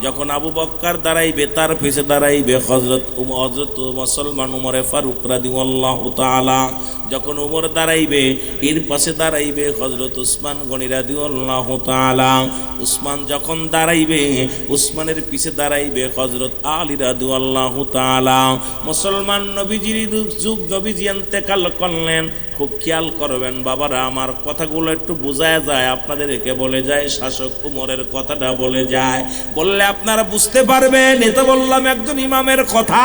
যখন আবু বকর দাঁড়াইবে, তার পিছে দাঁড়াইবে হযরত মুসলমান উমরে ফারুক রাদিয়াল্লাহু তাআলা। যখন উমর দাঁড়াইবে, এর পাশে দাঁড়াইবে হযরত উসমান গনি রাদিয়াল্লাহু তাআলা। উসমান যখন দাঁড়াইবে, উসমানের পিছে দাঁড়াইবে হযরত আলী রাদিয়াল্লাহু তাআলা। মুসলমান নবীজির যুগ, নবীজি ইন্তেকাল করলেন। খুব খেয়াল করবেন বাবারা, আমার কথাগুলো একটু বোঝায় যায়, আপনাদেরকে বলে যায়, শাসক উমরের কথাটা বলে যায়, বললে আপনারা বুঝতে পারবেন। এটা বললাম একজন ইমামের কথা,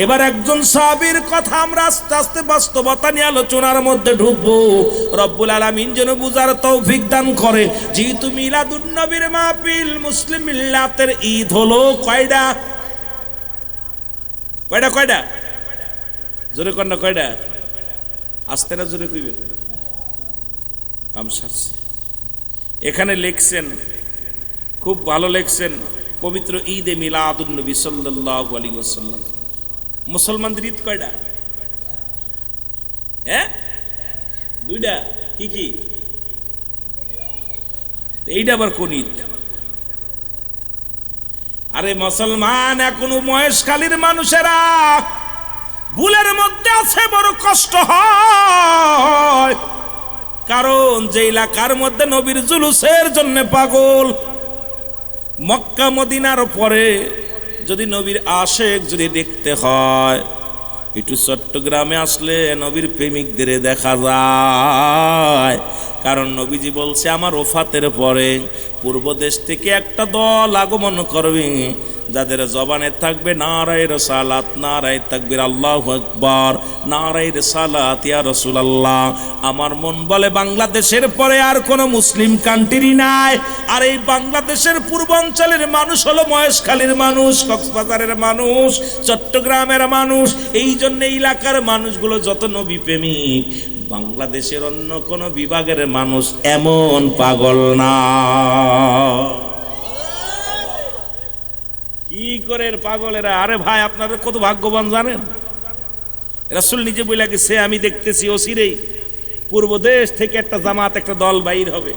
এবার একজন সাহাবীর কথা আমরা আস্তে আস্তে বাস্তবতা নিয়ে আলোচনার মধ্যে ঢুকবো। রব্বুল আলামিন যেন বুঝার তৌফিক দান করে। যেহেতু মিলাদুন নবীর মাহফিল, মুসলিম মিল্লাতের ঈদ হলো কয়টা? কয়টা কয়টা? জোরে কর না, কয়টা? আসতে না, জোরে কইবেন। এখানে লিখছেন, খুব ভালো লিখছেন, পবিত্র ঈদে মিলাদুন নবী সাল্লাল্লাহু আলাইহি ওয়াসাল্লাম। মুসলমানদের ঈদ কয়টা? হ্যাঁ, দুইটা। কি কি? এইটা আবার কোন ঈদ? আরে মুসলমান, এখনো মহেশখালীর মানুষেরা ভুলের মধ্যে আছে, বড় কষ্ট হয়। কারণ যে এলাকার মধ্যে নবীর জুলুসের জন্য পাগল, মক্কা মদিনার পরে যদি নবীর আশেক যদি দেখতে হয়, একটু চট্টগ্রামে আসলে নবীর প্রেমিকদের দেখা যায়। কারণ নবীজি বলছে, আমার ওফাতের পরে পূর্ব দেশ থেকে একটা দল আগমন করবে, যাদের জবানে থাকবে নারায়ে রিসালাত, নারায়ে তাকবীর, আল্লাহু আকবার, নারায়ে রিসালাত ইয়া রাসূলুল্লাহ। আমার মন বলে বাংলাদেশের পরে আর কোনো মুসলিম কান্ট্রি নাই। আর এই বাংলাদেশের পূর্বাঞ্চলের মানুষ হলো মহেশখালীর মানুষ, কক্সবাজারের মানুষ, চট্টগ্রামের মানুষ। এই জন্য এলাকার মানুষগুলো যত নবী প্রেমিক, বাংলাদেশের অন্য কোন বিভাগের মানুষ এমন পাগল না। কি করে পাগলেরা? আরে ভাই, আপনারা কত ভাগ্যবান জানেন? রাসূল নিজে বলে গেছে, আমি দেখতেছি অচিরেই পূর্ব দেশ থেকে একটা জামাত, একটা দল বাইর হবে।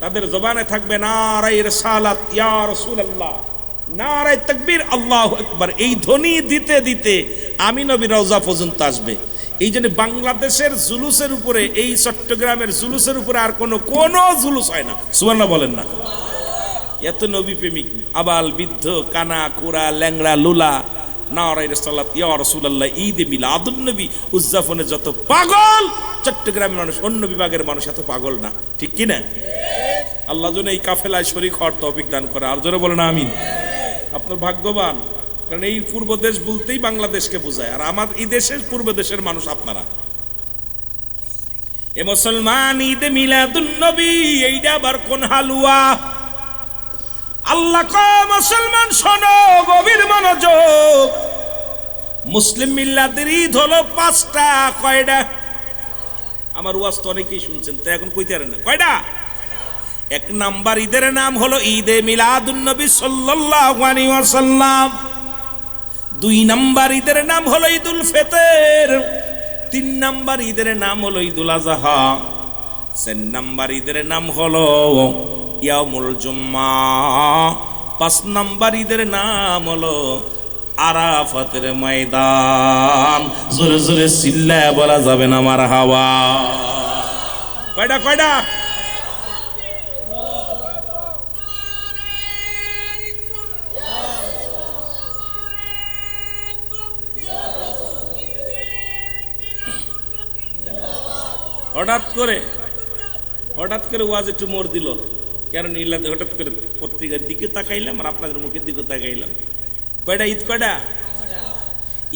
তাদের জবানে থাকবে নারায়ে রিসালাত ইয়া রাসূলুল্লাহ, নারায়ে তাকবীর আল্লাহু আকবার। এই ধ্বনি দিতে দিতে আমি নবীর রওজা পর্যন্ত আসবে। এই জন্য বাংলাদেশের জুলুসের উপরে, এই চট্টগ্রামের জুলুসের উপরে আর কোনো জুলুস হয় না। সুবহানাল্লাহ বলেন না? এত নবী প্রেমিক, আবাল বৃদ্ধ, কানা কুড়া, ল্যাংড়া লুলা, নারায়ে রিসালাত ইয়া রাসূলুল্লাহ, ঈদে মিলাদুন নবী উদযাপনে যত পাগল চট্টগ্রামের মানুষ, অন্য বিভাগের মানুষ এত পাগল না। ঠিক কি না? আল্লাহ যেন এই কাফেলায় শরীক হওয়ার তৌফিক দান করে। আর জোরে বলেন আমিন। আপনার ভাগ্যবান, কারণ এই পূর্ব দেশ বলতেই বাংলাদেশকে বোঝায়, আর আমার এই দেশের পূর্ব দেশের মানুষ আপনারা। এ মুসলমান, ঈদে মিলাদুন নবী এইটা আবার কোন হালুয়া? আল্লাহ কয় মুসলমান শোনো, গভীর মনোযোগ। মুসলিম মিল্লাতের ঈদ হলো 5টা। কয়টা? আমার ওয়াজ তো অনেকেই শুনছেন, তো এখন কইতে পারেন না কয়টা। 1 নাম্বার ঈদের নাম হলো ঈদে মিলাদুন নবী সাল্লাল্লাহু আলাইহি ওয়াসাল্লাম। 2 নাম্বার ঈদের নাম হলো ঈদুল ফিতর। 3 নাম্বার ঈদের নাম হলো ঈদুল আযহা। 4 নাম্বার ঈদের নাম হলো ইয়াউমুল জুম্মা। 5 নাম্বার ঈদের নাম হলো আরাফাতের ময়দান। জোরে জোরে চিল্লায় বলা যাবে না মারহাবা। কয়টা কয়টা? হঠাৎ করে ওয়াজ একটু মোর দিল, কারণ ইল্লাতে হঠাৎ করে পত্রিকার দিকে তাকাইলাম আর আপনাদের মুখের দিকে তাকাইলাম। কয়টা ঈদ? কয়টা?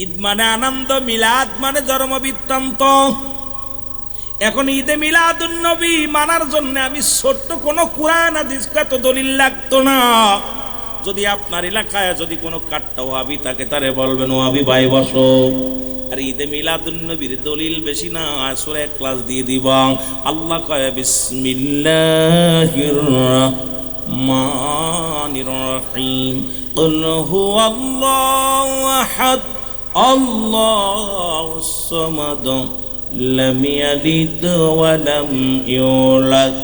ঈদ মানে আনন্দ, মিলাদ মানে জন্ম বৃত্তান্ত। এখন ঈদে মিলাদুন নবী মানার জন্য আমি ছোট্ট কোনো কুরআন হাদিস কত দলিল লাগতো না। যদি আপনার এলাকায় যদি কোনো কাট্টা ওয়াহাবি থাকে, তারে বলবেন ওয়াহাবি ভাই বসো। আর ঈদে মিলাদুন নবীর দলিল বেশি না, সূরা ইখলাস দিয়ে দিবা। আল্লাহ কয় বিসমিল্লাহির রাহমানির রহিম, কুল হুয়াল্লাহু আহাদ আল্লাহুস সামাদ লাম ইয়ালিদ ওয়া লাম ইউলাদ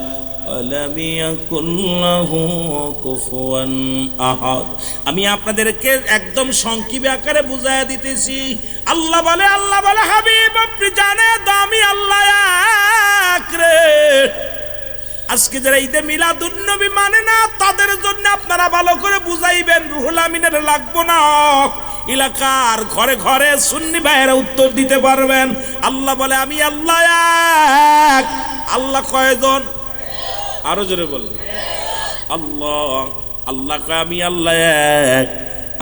ওয়া লাম ইয়াকুল লাহু কুফুয়ান আহাদ। আমি আপনাদেরকে একদম সংক্ষিপ্ত আকারে বুঝাইয়া দিতেছি। আল্লাহ বলে হাবিব আপনি জানেন তো আমি আল্লাহ এক রে। আজকে যারা ঈদে মিলাদুন নবী মানে না, তাদের জন্য আপনারা ভালো করে বুঝাইবেন। রুহুল আমিনের লাগবো না, এলাকার ঘরে ঘরে সুন্নি ভাইয়েরা উত্তর দিতে পারবেন। আল্লাহ বলে আমি আল্লাহ এক। আল্লাহ কয়জন? আরো জোরে বলেন। আল্লাহ কয় আমি আল্লাহ এক।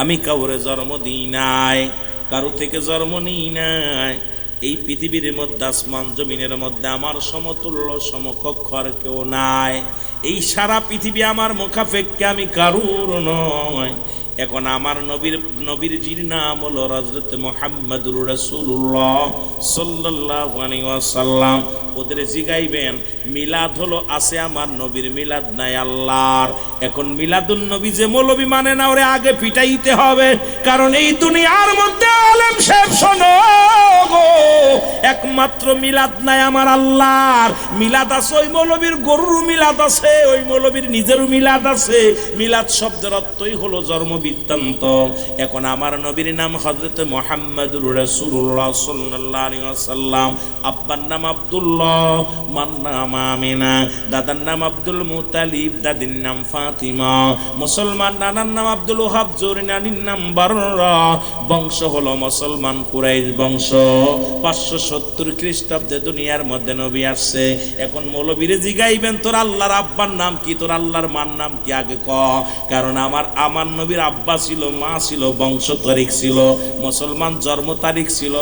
আমি কাউরে জন্ম দিই নাই, কারো থেকে জন্ম নিই নাই। এই পৃথিবীর মধ্যে, আসমান জমিনের মধ্যে আমার সমতুল্য সমকক্ষ আর কেউ নাই। এই সারা পৃথিবী আমার মুখাপেক্ষে আমি কারুর নয়। এখন আমার নবীর জির নাম হলো হযরত মুহাম্মদুর রাসূলুল্লাহ সাল্লাল্লাহু আলাইহি ওয়াসাল্লাম। ওদের জিগাইবেন মিলাদ হলো আছে আমার নবীর, মিলাদ নাই আল্লাহর। এখন মিলাদুন নবী যে মৌলবী মানে না, ওরে আগে পিটাইতে হবে। কারণ এই দুনিয়ার মধ্যে আলেম সাহেব শোনো গো, একমাত্র মিলাদ নাই আমার আল্লাহর। মিলাদ আছে ওই মৌলবীর গরুর মিলাদ আছে, ওই মৌলবীর নিজেরও মিলাদ আছে। মিলাদ শব্দের অর্থই হলো জন্ম বৃত্তান্ত। এখন আমার নবীর নাম হযরত মুহাম্মদুর রাসূলুল্লাহ সাল্লাল্লাহু আলাইহি ওয়াসাল্লাম। আব্বার নাম আব্দুল্লাহ, মার নাম আমিনা, দাদার নাম আব্দুল মুতালিব, দাদির নাম ফাতিমা। মুসলমান নানার নাম আব্দুল ওহাব, জোরে নানির নাম বাররা। বংশ হলো মুসলমান কুরাইশ বংশ। 570 খ্রিস্টাব্দে দুনিয়ার মধ্যে নবী আসছে। এখন মৌলবীরে জিগাইবেন তোর আল্লাহর আব্বার নাম কি, তোর আল্লাহর মার নাম কি আগে ক। কারণ আমার নবীর আব্বা ছিল, মা ছিল, বংশ তারিখ ছিল, মুসলমান জন্ম তারিখ ছিল।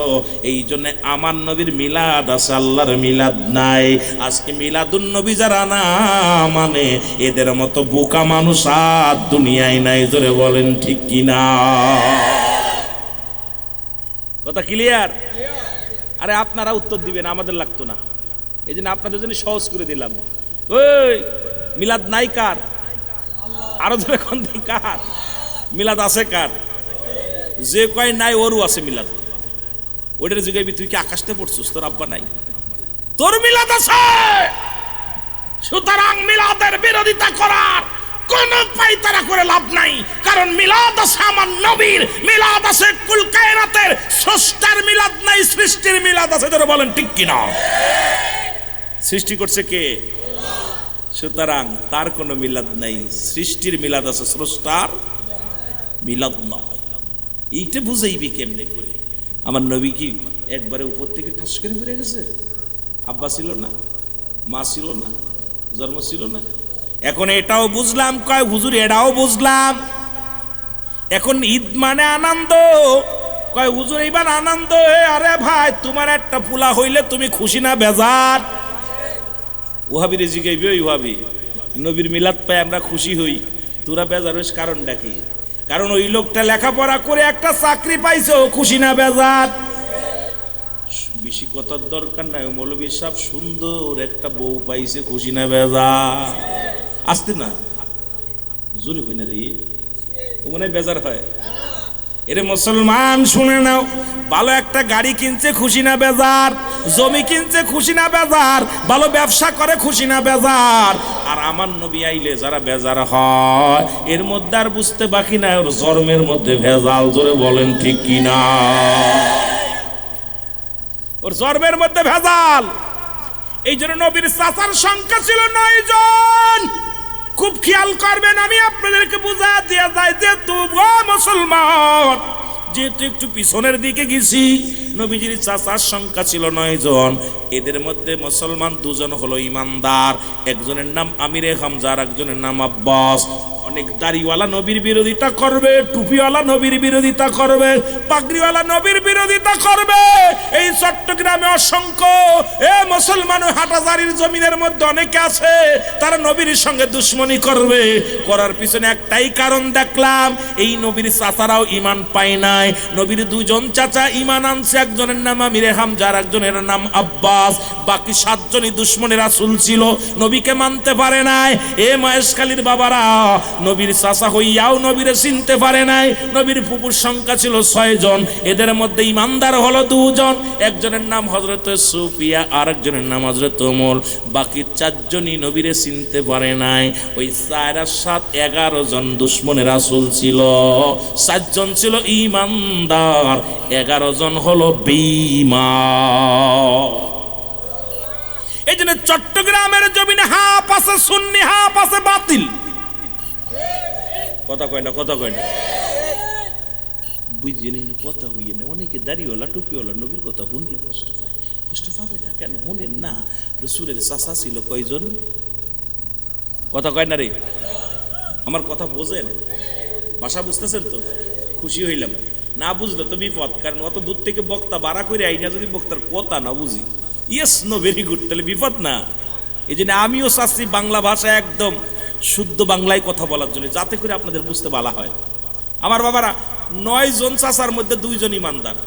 এই জন্য আমার নবীর মিলাদ আছে, আল্লাহর মিলাদ নাই। আজকে মিলাদুন নবী যারা না মানে, এদের মতো বোকা মানুষ আর দুনিয়ায় নাই। জোরে বলেন ঠিক কিনা? কথা ক্লিয়ার? আরে আপনারা উত্তর দিবেন, আমাদের লাগতো না, এই জন্য আপনাদের জন্য সহজ করে দিলাম। ওই মিলাদ নাই কার? আরো ধরে কোন দিন কার মিলাদ আছে? কার? যে কয় নাই ওরও আছে মিলাদ। ওইটার জিগাইবি তুই কি আকাশতে পড়ছিস? তোর আব্বা নাই, তোর মিলাদ আছে। সুতরাং মিলাদের বিরোধিতা করার কোন পাইতারা করে লাভ নাই, কারণ মিলাদ আছে আমার নবীর, মিলাদ আছে কুল কায়নাতের স্রষ্টার মিলাদ নাই, সৃষ্টির মিলাদ আছে। তোরা বলেন ঠিক কিনা? সৃষ্টি করছে কে? সুতরাং তার কোনো মিলাদ নাই, সৃষ্টির মিলাদ আছে, স্রষ্টার মিলাদ নয়। এইটা বুঝাইবি কেমনে করে? আমার নবী কি একবারে উপর থেকে ঠাস করে পড়ে গেছে? আব্বা ছিল না, মা ছিল না, জন্ম ছিল না। এখন এটাও বুঝলাম, কয় হুজুর এটাও বুঝলাম, এখন ঈদ মানে আনন্দ। কয় হুজুর এইবার আনন্দ। আরে ভাই, তোমার একটা পুলা হইলে তুমি খুশি না বেজার? ওহাবিরে জিগাইবে, ওই ওহাবি নবীর মিলাদ পাই আমরা খুশি হই, তোরা বেজার হইস কারণটা কি? কারণ ওই লোকটা লেখাপড়া করে একটা চাকরি পাইছে, ও খুশি না বেজার? বেশি কথার দরকার নাই, মৌলবী সাহেব সুন্দর একটা বউ পাইছে, খুশি না বেজার? আসতে না জোরে হয় না রে, ও মনে হয় বেজার হয়। এরে মুসলমান শুনে নাও, ভালো একটা গাড়ি কিনছে, খুশি না বেজার? জমি কিনছে, খুশি না বেজার? ভালো ব্যবসা করে, খুশি না বেজার? আর আমার নবী আইলে যারা বেজার হয়, এর মধ্যে আর বুঝতে বাকি নাই ওর জন্মের মধ্যে ভেজাল। জোরে বলেন ঠিক কিনা? ওর জন্মের মধ্যে ভেজাল। এই জন্য নবীর চাচার সংখ্যা ছিল 9 জন। খুব খেয়াল করবেন, আমি আপনাদেরকে বুঝা দিয়ে যাই যে তুই মুসলমান, যেহেতু একটু পিছনের দিকে গেছি, নবীজির চাচার সংখ্যা ছিল 9 জন। এদের মধ্যে মুসলমান 2 জন হলো ইমানদার, একজনের নাম আমিরে হামজা আর একজনের নাম আব্বাস। অনেক দাড়িওয়ালা নবীর বিরোধিতা করবে, টুপিওয়ালা নবীর বিরোধিতা করবে, পাগড়িওয়ালা নবীর বিরোধিতা করবে। এই চট্টগ্রামে অসংখ্য মুসলমান হাটাজারির জমিনের মধ্যে অনেকে আছে, তারা নবীর সঙ্গে দুশ্মনী করবে। করার পিছনে একটাই কারণ দেখলাম, এই নবীর চাচারাও ইমান পায় নাই। নবীর 2 জন চাচা ইমান আনছে, একজনের নাম আমিরে হামজা আর একজনের নাম আব্বাস। বাকি 7 জনই দুশ্মনে রাসূল ছিল, নবীকে মানতে পারে নাই। মহেশখালীর বাবারা, নবীর চাচা হইয়াও নবীরে চিনতে পারে নাই। নবীর ফুপুর সংখ্যা ছিল 6 জন, এদের মধ্যে ইমানদার হলো 2 জন, একজনের নাম হযরত সুফিয়া আর একজনের নাম হযরত ওমর। বাকি 4 জনই নবীরে চিনতে পারে নাই। ওই 4 আর 7 11 জন দুশ্মনে রাসূল ছিল। 7 জন ছিল ইমানদার, 11 জন হলো বেঈমান। এই জন্য চট্টগ্রামের জমিনে হাফ আছে সুন্নি, হাফ আছে বাতিল। কথা কয় না, কথা কয় না, বুঝিয়ে নেই কথা হইয়ে না। অনেকে দাড়িওয়ালা টুপিওয়ালা নবীর কথা শুনলে কষ্ট পায়। কষ্ট পাবে না কেন? শুনেন না, রাসূলের চাচা ছিল কয়জন? কথা কয় না রে, আমার কথা বোঝেন? ভাষা বুঝতেছেন তো? খুশি হইলাম। না বুঝলে তো বিপদ, কারণ অত দূর থেকে বক্তা বাড়া করে আইনা যদি বক্তার কথা না বুঝি, ইয়েস নো ভেরি গুড, তাহলে বিপদ না? এই জন্য আমিও চাচ্ছি বাংলা ভাষা একদম শুদ্ধ বাংলায় কথা বলার জন্য, যাতে করে আপনাদের বুঝতে ভালো হয়। আমার বাবারা, 9 জন চাচার মধ্যে 2 জন ইমানদার,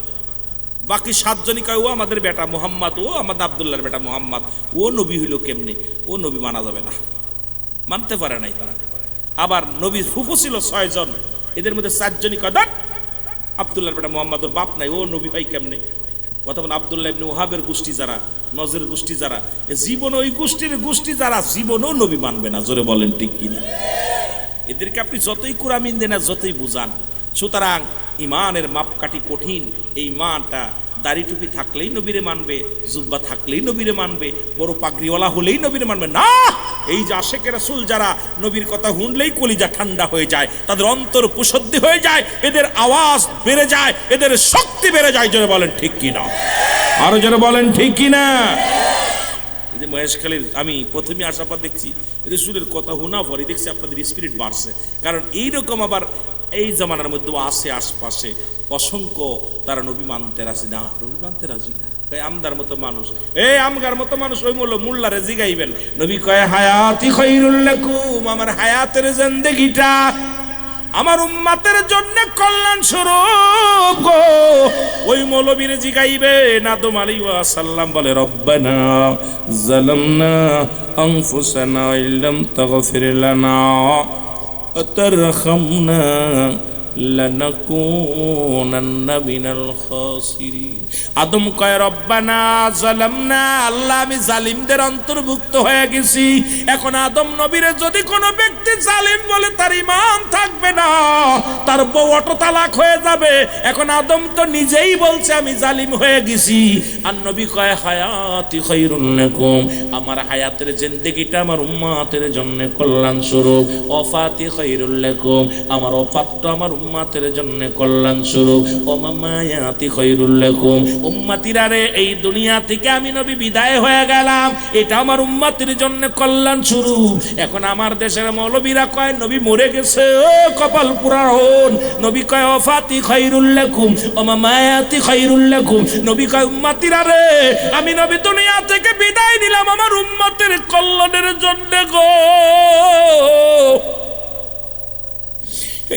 বাকি 7 জনই কয় ও আমাদের বেটা মোহাম্মদ, ও আমাদের আব্দুল্লাহর বেটা মোহাম্মদ, ও নবী হইল কেমনে? ও নবী মানা যাবে না, মানতে পারে নাই তারা। আবার নবীর ফুফু ছিল 6 জন, এদের মধ্যে 4 জনই কয় দেখ আব্দুল্লাহর বেটা মোহাম্মদ, ওর বাপ নাই, ও নবী ভাই কেমনে? কথা বলেন, আব্দুল্লাহ ইবনে ওহাবের গোষ্ঠী যারা, নজরের গোষ্ঠী যারা, জীবন ওই গোষ্ঠী যারা জীবনও নবী মানবে না। জোরে বলেন ঠিক কিনা? এদেরকে আপনি যতই কুরামিন দেন আর যতই বুঝান, সুতরাং ইমানের মাপকাঠি কঠিন। এই ইমানটা দাড়ি টুপি থাকলেই নবীরে মানবে, জুব্বা থাকলেই নবীরে মানবে, বড় পাগড়িওয়ালা হলেই নবীরে মানবে না। এই যে আশেকে রাসূল যারা নবীর কথা শুনলেই কলিজা ঠান্ডা হয়ে যায়, তাদের অন্তর কুশব্দ হয়ে যায়, এদের আওয়াজ বেড়ে যায়, এদের শক্তি বেড়ে যায়। জোরে বলেন ঠিক কিনা? আরো জোরে বলেন ঠিক কিনা? এই যে মহেশখালীর আমি প্রথমে আসার পর দেখছি রাসূলের কথা শোনা পরে দেখছি আপনাদের স্পিরিট বাড়ছে। কারণ এইরকম আবার এই জামানার মধ্যেও আছে আশপাশে অসংখ্য, তারা নবী মানতে রাজি না, নবী মানতে রাজি না। আমদার মতো মানুষ, আমগার মতো মানুষ ওই মোল্লারে জিগাইবেন, নবী কয় হায়াতি খায়রুল লাকুম, আমার হায়াতের জিন্দেগিটা আমার উম্মতের জন্য কল্যাণ স্বরূপ গো। ওই মৌলবীর জিগাইবে আদম আলাইহিস সালাম বলে রব্বানা যালামনা আনফুসানা ইল্লাম তাগফির লানা ওয়া তারহামনা লানাকুনান্না মিনাল খাসিরিন। আদম কয় রব্বানা যালামনা, আল্লাহ আমি জালিমদের অন্তর্ভুক্ত হয়ে গেছি। এখন আদম নবীরে যদি কোনো ব্যক্তি জালিম বলে তার ঈমান থাকবে না, তার বউ অটো তালাক হয়ে যাবে। এখন আদম তো নিজেই বলছে আমি জালিম হয়ে গেছি। আর নবী কয় হায়াতি খায়রুল লাকুম, আমার হায়াতের জিন্দেগিটা আমার উম্মতের জন্য কল্যাণ স্বরূপ। ওয়াফাতি খায়রুল লাকুম, আমার ওফাতটা আমার উম্মতের জন্য কল্যাণ স্বরূপ। ও মামায়াতি খায়রুল লাকুম, উম্মতিরা রে এই দুনিয়া থেকে আমি নবী বিদায় হয়ে গেলাম, এটা আমার উম্মতের জন্য কল্যাণ স্বরূপ। এখন আমার দেশের মৌলবীরা কয় নবী মরে গেছে, ও কপাল পুরা হন। নবী কয় ওয়াফাতি খায়রুল লাকুম ও মামায়াতি খায়রুল লাকুম, নবী কয় উম্মতিরা রে আমি নবী দুনিয়া থেকে বিদায় নিলাম আমার উম্মতের কল্যাণের জন্য গো।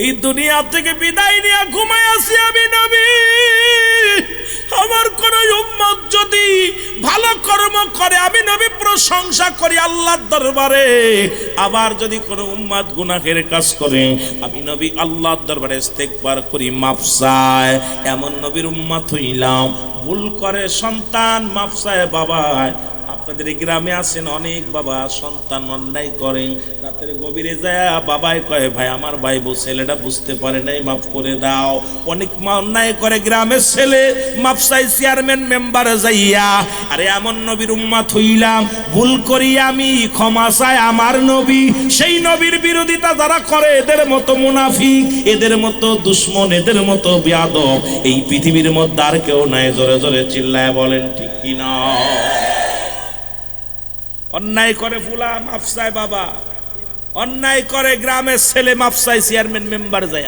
এই দুনিয়া থেকে বিদায় নিয়ে ঘুমায় আসি আমি নবী। আমার কোন উম্মত যদি ভালো কর্ম করে আমি নবী প্রশংসা করি আল্লাহর দরবারে। আবার যদি কোন উম্মত গুনাহের কাজ করে আমি নবী আল্লাহর দরবারে ইস্তেগফার করি, মাফ চাই। এমন নবীর উম্মত হইলাম। ভুল করে সন্তান মাফ চায় বাবায়। আপনাদের গ্রামে আছেন অনেক বাবা সন্তান অন্যায় করেন, রাতের গভীরে যায় বাবাই কয় ভাই আমার ভাই ছেলেটা বুঝতে পারে নাই, মাফ করে দাও। অনেক মা অন্যায় করে গ্রামের ছেলে মাফ চাই চেয়ারম্যান মেম্বার যাইয়া। আরে এমন নবীর উম্মত হইলাম, ভুল করি আমি ক্ষমা চাই আমার নবী। সেই নবীর বিরোধিতা যারা করে এদের মতো মুনাফিক, এদের মতো দুশ্মন, এদের মতো বেয়াদব এই পৃথিবীর মধ্যে আর কেউ নাই। জোরে জোরে চিল্লায় বলেন ঠিক কিনা? অন্যায় করে ফুলা মাফ চায় বাবা, অন্যায় করে গ্রামের ছেলে মাফ চায় চেয়ারম্যান মেম্বার যায়।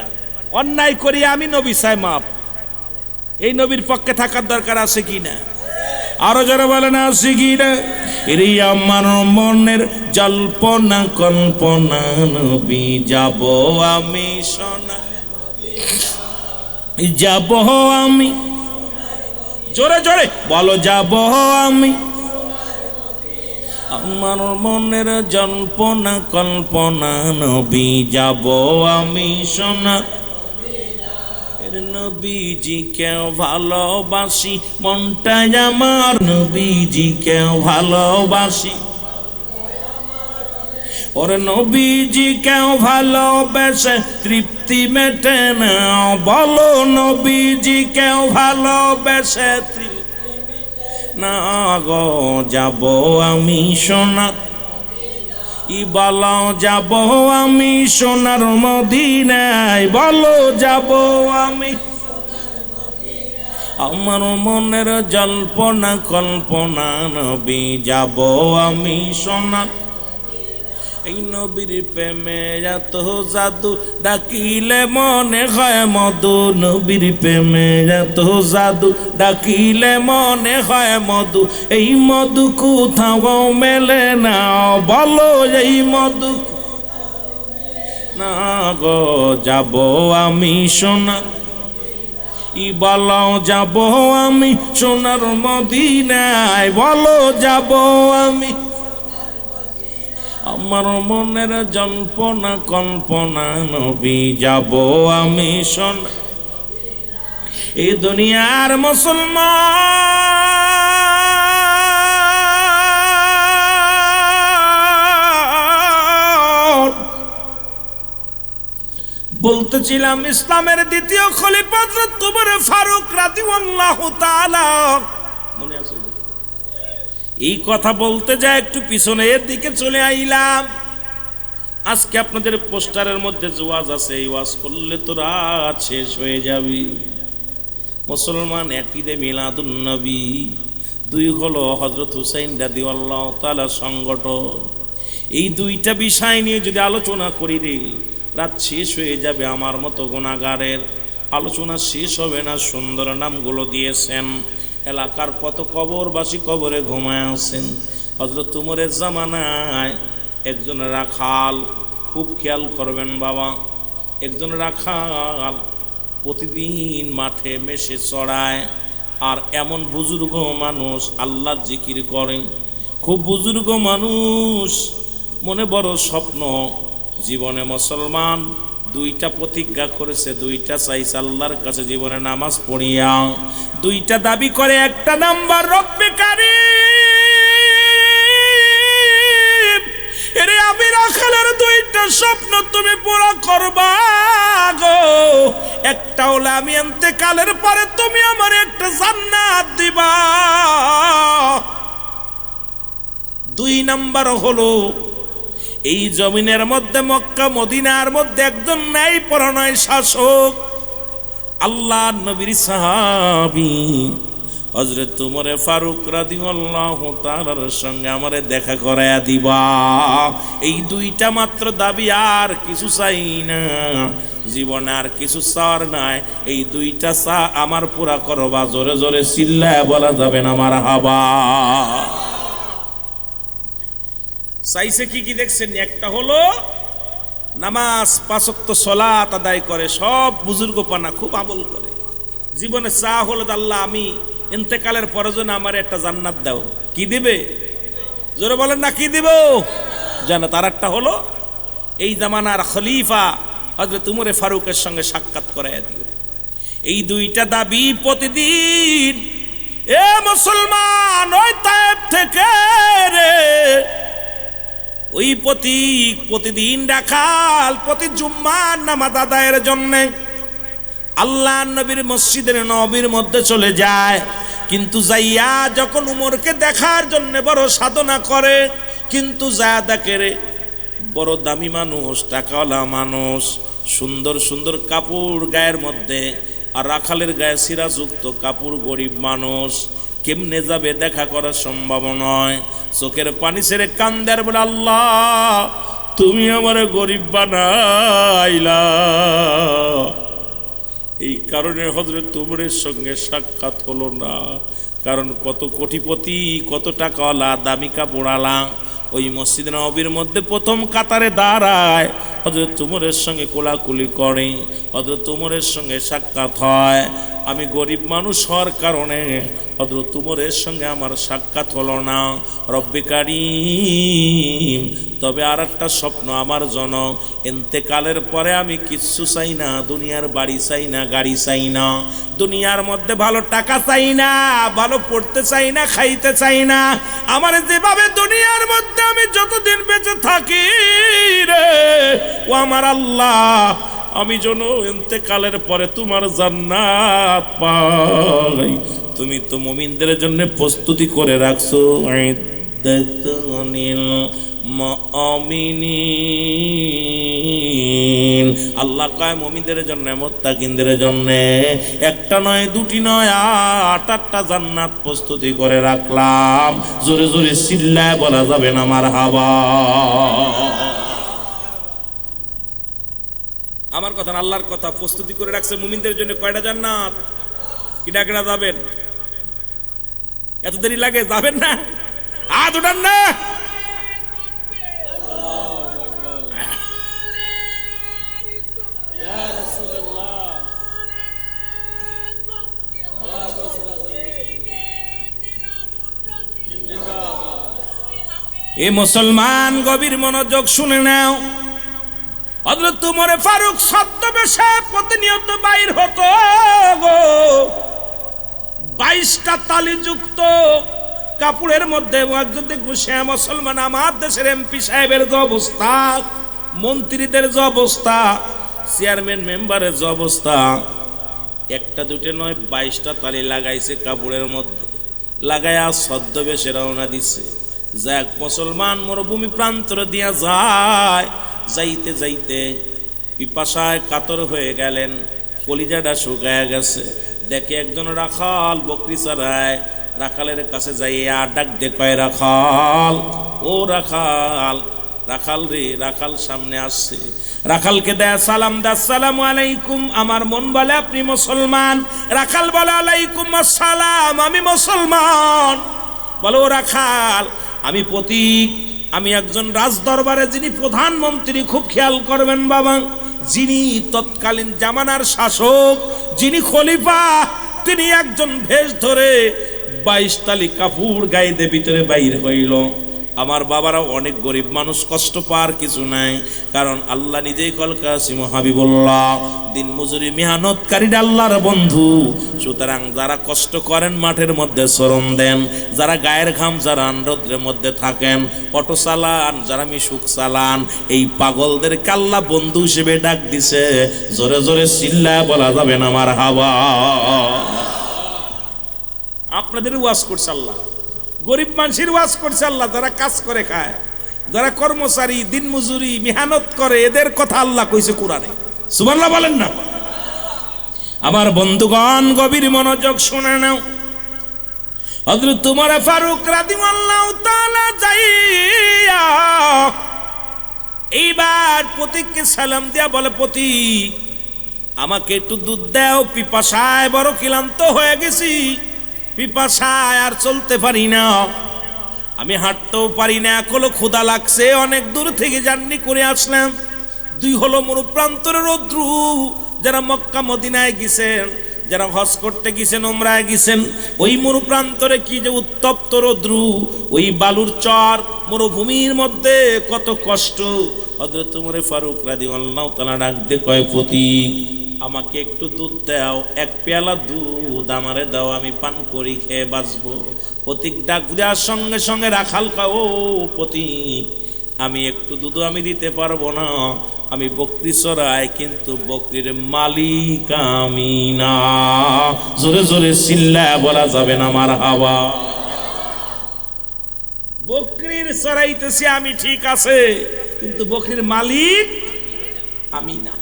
অন্যায় করি আমি নবী চাই মাফ। এই নবীর পক্ষে থাকার দরকার আছে কি না? আরো যারা বলে না আছে কি না? এরই আমার মনের জল্পনা কল্পনা নবী যাব আমি সোনা, যাব আমি, জোরে জোরে বলো যাব আমি। আমার মনের জল্পনা কল্পনা নবী যাব আমি সোনা। নবীজি কেউ ভালোবাসি মনটাই আমার, নবীজি কেউ ভালোবাসি। ওরে নবীজি কেউ ভালোবেসে তৃপ্তি মেটে না, বলো নবীজি কেউ ভালোবেসে তৃপ্তি না গো। যাব আমি সোনা ই বলো, যাব আমি সোনার মদিনায়, বলো যাব আমি। আমার মনের জল্পনা কল্পনা নবী যাব আমি সোনা। এই নবীর প্রেমে এত জাদু ডাকিলে মনে হয় মধু, নবীর প্রেমে এত জাদু ডাকিলে মনে হয় মধু। এই মধু কোথাও মেলে না, বলো এই মধু না গো। যাব আমি সোনা ই বলো, যাব আমি সোনার মদিনায়, বলো যাব আমি। আমার মনের জল্পনা কল্পনা নবী যাব আমি সোনা। এই দুনিয়ার মুসলমান বলতেছিলাম ইসলামের দ্বিতীয় খলিফা হযরত ওমর ফারুক রাদিয়াল্লাহু তাআলা, মনে আছে? এই কথা বলতে যায় একটু পিছনের দিকে চলে আইলাম। আজকে আপনাদের পোস্টারের মধ্যে যে ওয়াজ আছে, এই ওয়াজ করলে তো রাত শেষ হয়ে যাবে। মুসলমান এক ঈদে মিলাদুন নবী, দুই হলো হযরত হুসাইন রাদিয়াল্লাহু তাআলা সংগঠন। এই দুইটা বিষয় নিয়ে যদি আলোচনা করি রে, রাত শেষ হয়ে যাবে। আমার মতো গুনাহগারের আলোচনা শেষ হবে না। সুন্দর নামগুলো দিয়েছেন, এলাকার কত কবরবাসী কবরে ঘুমায় আছেন। হযরত ওমরের জামানায় একজন রাখাল, খুব খেয়াল করবেন বাবা, একজন রাখাল প্রতিদিন মাঠে মেষে চড়ায়, আর এমন বুজুর্গ মানুষ আল্লাহ জিকির করেন, খুব বুজুর্গ মানুষ, মনে বড় স্বপ্ন, জীবনে মুসলমান দুইটা প্রতিজ্ঞা করেছে, দুইটা চাইছে আল্লাহর কাছে জীবনে নামাজ পড়িয়া, দুইটা দাবি করে, একটা নাম্বার রব্বে কারীম, এরে আমি রাখালের দুইটা স্বপ্ন তুমি পুরা করবা গো। একটা হলো আমি ইন্তেকালের পরে তুমি আমার একটা জান্নাত দিবা, দুই নাম্বার হলো এই জমিনের মধ্যে মক্কা মদিনার মধ্যে একজন ন্যায়পরায়ণ শাসক, আল্লাহ নবীর সাহাবী হযরত ওমর ফারুক রাদিয়াল্লাহু তাআলার সঙ্গে আমারে দেখা করায়া দিবা। এই দুইটা মাত্র দাবি, আর কিছু চাই না, জীবনে আর কিছু চাওয়ার নাই, এই দুইটা চা আমার পুরা করবা। জোরে জোরে চিল্লায় বলা যাবে না মারহাবা। চাইছে কি কি দেখছেন? একটা হলো নামাজ, পাঁচ ওয়াক্ত সালাত আদায় করে, সব বুজুর্গ পানা খুব আমল করে। জীবনে চা হলো আল্লাহ আমি ইন্তেকালের পরে যেন আমার একটা জান্নাত দাও। কি দিবে? জোরে বলেন না, কি দিব? জান্নাত। আর একটা হলো এই জামানার খলিফা হযরত উমর ফারুকের সঙ্গে সাক্ষাৎ করাইয়া দিও। এই দুইটা দাবি প্রতিদিন এ মুসলমান ওই তায়েব থেকে রে ওই প্রতিদিন রাখাল প্রতি জুম্মার নামাজ আদায়ের জন্য আল্লাহ নবীর মসজিদের নববীর মধ্যে চলে যায়, কিন্তু যাইয়া যখন উমরকে দেখার জন্য বড় সাধনা করে, কিন্তু যা দেখে রে বড় দামি মানুষ, টাকাওয়ালা মানুষ, সুন্দর সুন্দর কাপড় গায়ের মধ্যে, আর রাখালের গায়ে সিরাযুক্ত কাপড়, গরিব মানুষ, কেমনে যাবে? দেখা করা সম্ভব নয়। চোখের পানি ছেড়ে কান্দে আর বলে, আল্লাহ তুমি আমারে গরিব বানাইলা। এই কারণে হযরত উমরের সঙ্গে সাক্ষাৎ হলো না, কারণ কত কোটিপতি, কত টাকাওয়ালা, দামি কাপড়ওয়ালা ওই মসজিদ নববীর মধ্যে প্রথম কাতারে দাঁড়ায়, হযরত উমরের সঙ্গে কোলাকুলি করে, হযরত উমরের সঙ্গে সাক্ষাৎ হয়। আমি গরিব মানুষ হওয়ার কারণে হযরত উমরের সঙ্গে আমার সাক্ষাৎ হলো না। রব্বে কারীম, তবে আর একটা স্বপ্ন আমার জন্য, ইন্তেকালের পরে আমি কিচ্ছু চাই না, দুনিয়ার বাড়ি চাই না, গাড়ি চাই না, দুনিয়ার মধ্যে ভালো টাকা চাই না, ভালো পড়তে চাই না, খাইতে চাই না। আমার যেভাবে দুনিয়ার মধ্যে আমি যতদিন বেঁচে থাকি রে ও আমার আল্লাহ, আমি যেন ইন্তেকালের পরে তোমার জান্নাত পাই। তুমি তো মুমিনদের জন্য প্রস্তুতি করে রাখছো। আল্লাহ কয় মুমিনদের জন্য, মুত্তাকিনদের জন্য একটা নয়, দুটি নয়, 8টা জান্নাত প্রস্তুতি করে রাখলাম। জোরে জোরে চিল্লায় বলা যাবে না মারহাবা। আমার কথা না, আল্লাহর কথা। প্রস্তুতি করে রাখছে মুমিনদের জন্য কয়টা জান্নাত? কিডা কিডা যাবেন? এত দেরি লাগে? যাবেন না? হাত উঠান না। এ মুসলমান গভীর মনোযোগ শুনে নাও। হযরত উমর ফারুক ছদ্মবেশে প্রতিনিয়ত বাইর হতো গো। 22টা তালিযুক্ত কাপড়ের মধ্যে একজন দেখবো সে মুসলমান। আমার দেশের এমপি সাহেবের যে অবস্থা, মন্ত্রীদের যে অবস্থা, চেয়ারম্যান মেম্বারের যে অবস্থা, একটা দুটো নয় 22টা তালি লাগাইছে কাপড়ের মধ্যে, লাগাইয়া ছদ্মবেশে রওনা দিছে। যাক মুসলমান মরুভূমি প্রান্তর দিয়া যায়, যাইতে যাইতে পিপাসায় কাতর হয়ে গেলেন, কলিজাটা শুকায়া গেছে। দেখে একজন রাখাল বকরি চড়ায়, রাখালের কাছে যাইয়া ডাক দে, কয় রাখাল, ও রাখাল, রাখাল রে। রাখাল সামনে আসছে, রাখালকে দেয় সালাম, দা আসসালামু আলাইকুম। আমার মন বলে আপনি মুসলমান। রাখাল বলে আলাইকুম আসসালাম, আমি মুসলমান। বলো রাখাল, আমি প্রতীক, আমি একজন রাজ দরবারে যিনি প্রধানমন্ত্রী, খুব খেয়াল করবেন বাবা, যিনি তৎকালীন জামানার শাসক, যিনি খলিফা, তিনি একজন ভেষ ধরে 22 তালি কাপড় গায়ে ভিতরে বাইর হইল। আমার বাবারা অনেক গরিব মানুষ, কষ্ট পাওয়ার কিছু নাই, কারণ আল্লাহ নিজেই কল কাসিম হাবিবুল্লাহ, দিন মজুরি মেহনতকারী আল্লাহর বন্ধু। সুতরাং যারা কষ্ট করেন, মাঠের মধ্যে শ্রম দেন, যারা গায়ের ঘাম যারা রৌদ্রের মধ্যে থাকেন, অটো চালান, যারা মিশুক চালান, এই পাগলদেরকে আল্লাহ বন্ধু হিসেবে ডাক দিছে। জোরে জোরে চিল্লায় বলা যাবে না মারহাবা। আপনাদের ওয়াজ করছে আল্লাহ, গরিব মানুষের ওয়াজ করছে আল্লাহ, যারা কাজ করে খায়, যারা কর্মচারী, দিন মজুরি মেহনত করে, এদের কথা আল্লাহ কইছে কোরআনে। সুবহানাল্লাহ বলেন না? আমার বন্ধুগণ, গভীর মনোযোগ শুনে নাও। হযরত উমর ফারুক রাদিয়াল্লাহু তাআলা যাইয়া এইবার প্রতীককে সালাম দিয়া বলে, প্রতীক আমাকে একটু দুধ দাও, পিপাসায় বড় ক্লান্ত হয়ে গেছি, পিপাসায় আর চলতে পারি না, আমি হাঁটতেও পারি না, এখনো ক্ষুধা লাগছে, অনেক দূর থেকে জার্নি করে আসলাম। দুই হলো মরুপ্রান্তরের রৌদ্র, যারা মক্কা মদিনায় গেছেন, যারা হজ করতে গেছেন, উমরায় গেছেন, ওই মরুপ্রান্তরে কি যে উত্তপ্ত রৌদ্র, ওই বালুর চর মরুভূমির মধ্যে কত কষ্ট। হযরত উমর ফারুক রাদিয়াল্লাহু তাআলা ডাক দিয়ে কয়, প্রতীক আমাকে একটু দুধ দাও, এক পেয়ালা দুধ আমারে দাও, আমি পান করি, খেয়ে বাঁচবো। প্রতীক ডাক দেওয়ার সঙ্গে সঙ্গে রাখাল কয়, ও প্রতীক আমি একটু দুধ আমি দিতে পারবো না, আমি বকরি চড়াই, কিন্তু বকরির মালিক আমি না। জোরে জোরে চিল্লায় বলা যাবে না মারহাবা। বকরির চড়াইতেছি আমি, ঠিক আছে, কিন্তু বকরির মালিক আমি না।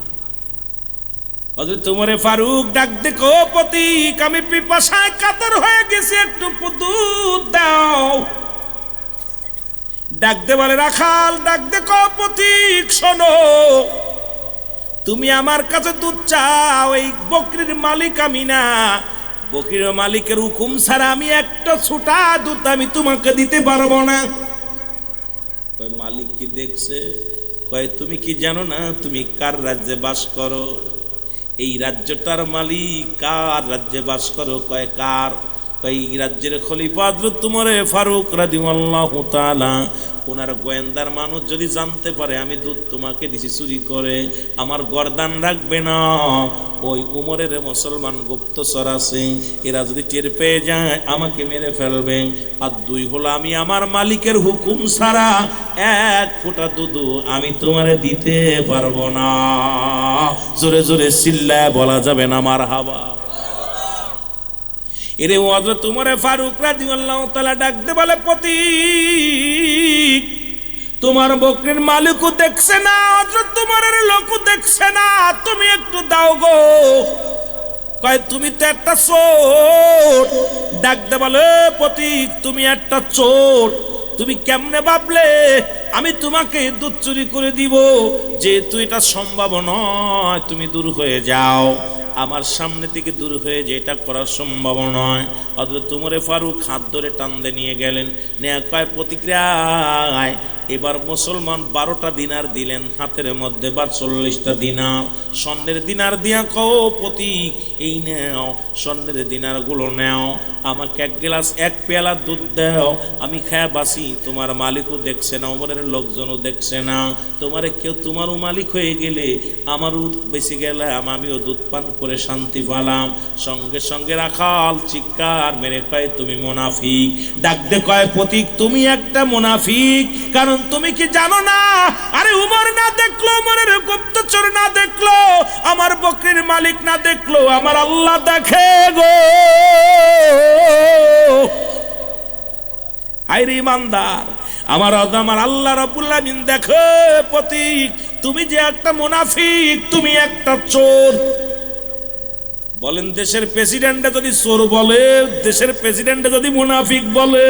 হযরত উমর ফারুক ডাক দেখো, প্রতীক আমি পিপাসায় কাতর হয়ে গেছি, একটু দুধ দাও। ডাক দে বলে, রাখাল ডাক দেখো, প্রতীক শোনো, তুমি আমার কাছে দুধ চাও, এই বকরির মালিক আমি না, বকরির মালিকের হুকুম ছাড়া আমি একটা ছোটা দুধ আমি তোমাকে দিতে পারবো না। কয় মালিক কি দেখছে? কয় তুমি কি জানো না তুমি কার রাজ্যে বাস করো? এই রাজ্যটার মালিক কার রাজ্যে বাস করো? কয় কার? কয় এই রাজ্যের খলিফা হযরত উমর ফারুক রাদিয়াল্লাহু তাআলা। ওনার গোয়েন্দার মানুষ যদি জানতে পারে আমি দুধ তোমাকে দিছি চুরি করে, আমার গর্দান রাখবে না। ওই উমরের মুসলমান গুপ্তচর আছে, এরা যদি টের পেয়ে যায় আমাকে মেরে ফেলবে। আর দুই হলো আমি আমার মালিকের হুকুম ছাড়া এক ফোঁটা দুধ আমি তোমারে দিতে পারবো না। জোরে জোরে চিল্লায় বলা যাবে না মারহাবা। এরে হযরত উমর ফারুক রাদিয়াল্লাহু তাআলা ডাকতে বলে, প্রতীক তোমার বকরির মালিকও দেখছে না, হযরত উমরের লোকও দেখছে না, তুমি একটু দাও গো। কয় তুমি তো একটা চোর। ডাকতে বলে, প্রতীক তুমি একটা চোর, তুমি কেমনে ভাবলে আমি তোমাকে দুধ চুরি করে দিব? যেহেতু এটা সম্ভব নয়, তুমি দূর হয়ে যাও, আমার সামনে থেকে দূর হয়ে যে এটা করা সম্ভব নয়। হযরত উমর ফারুক হাত ধরে টানতে নিয়ে গেলেন, নেয়া কয় প্রতিক্রিয়ায় এবার মুসলমান 12টা দিনার দিলেন, হাতের মধ্যে বা 40টা দিনার স্বর্ণের দিনার দিয়া কও, প্রতীক এই নেও স্বর্ণের দিনার গুলো নেও, আমাকে এক গ্লাস এক পেয়ালা দুধ দাও, আমি খায়া বাসি, তোমার মালিকও দেখছে না, উমরের লোকজনও দেখছে না, তোমারে কেউ তোমারও মালিক হয়ে গেলে আমারও বেশি গেলে আমিও দুধ পান করে শান্তি পেলাম। সঙ্গে সঙ্গে রাখাল চিৎকার মেরে কয়, তুমি মুনাফিক। ডাক দে কয়, প্রতীক তুমি একটা মুনাফিক, কারণ তুমি কি জানো না, আরে উমর না দেখলো, উমরের গুপ্তচর না দেখলো, আমার বকরির মালিক না দেখলো, আমার আল্লাহ দেখে গো। আইরে ইমানদার, আমার আল্লাহ রাব্বুল আলামিন দেখো, প্রতীক তুমি যে একটা মুনাফিক, তুমি একটা চোর। বলেন দেশের প্রেসিডেন্টে যদি চোর বলে, দেশের প্রেসিডেন্টে যদি মুনাফিক বলে,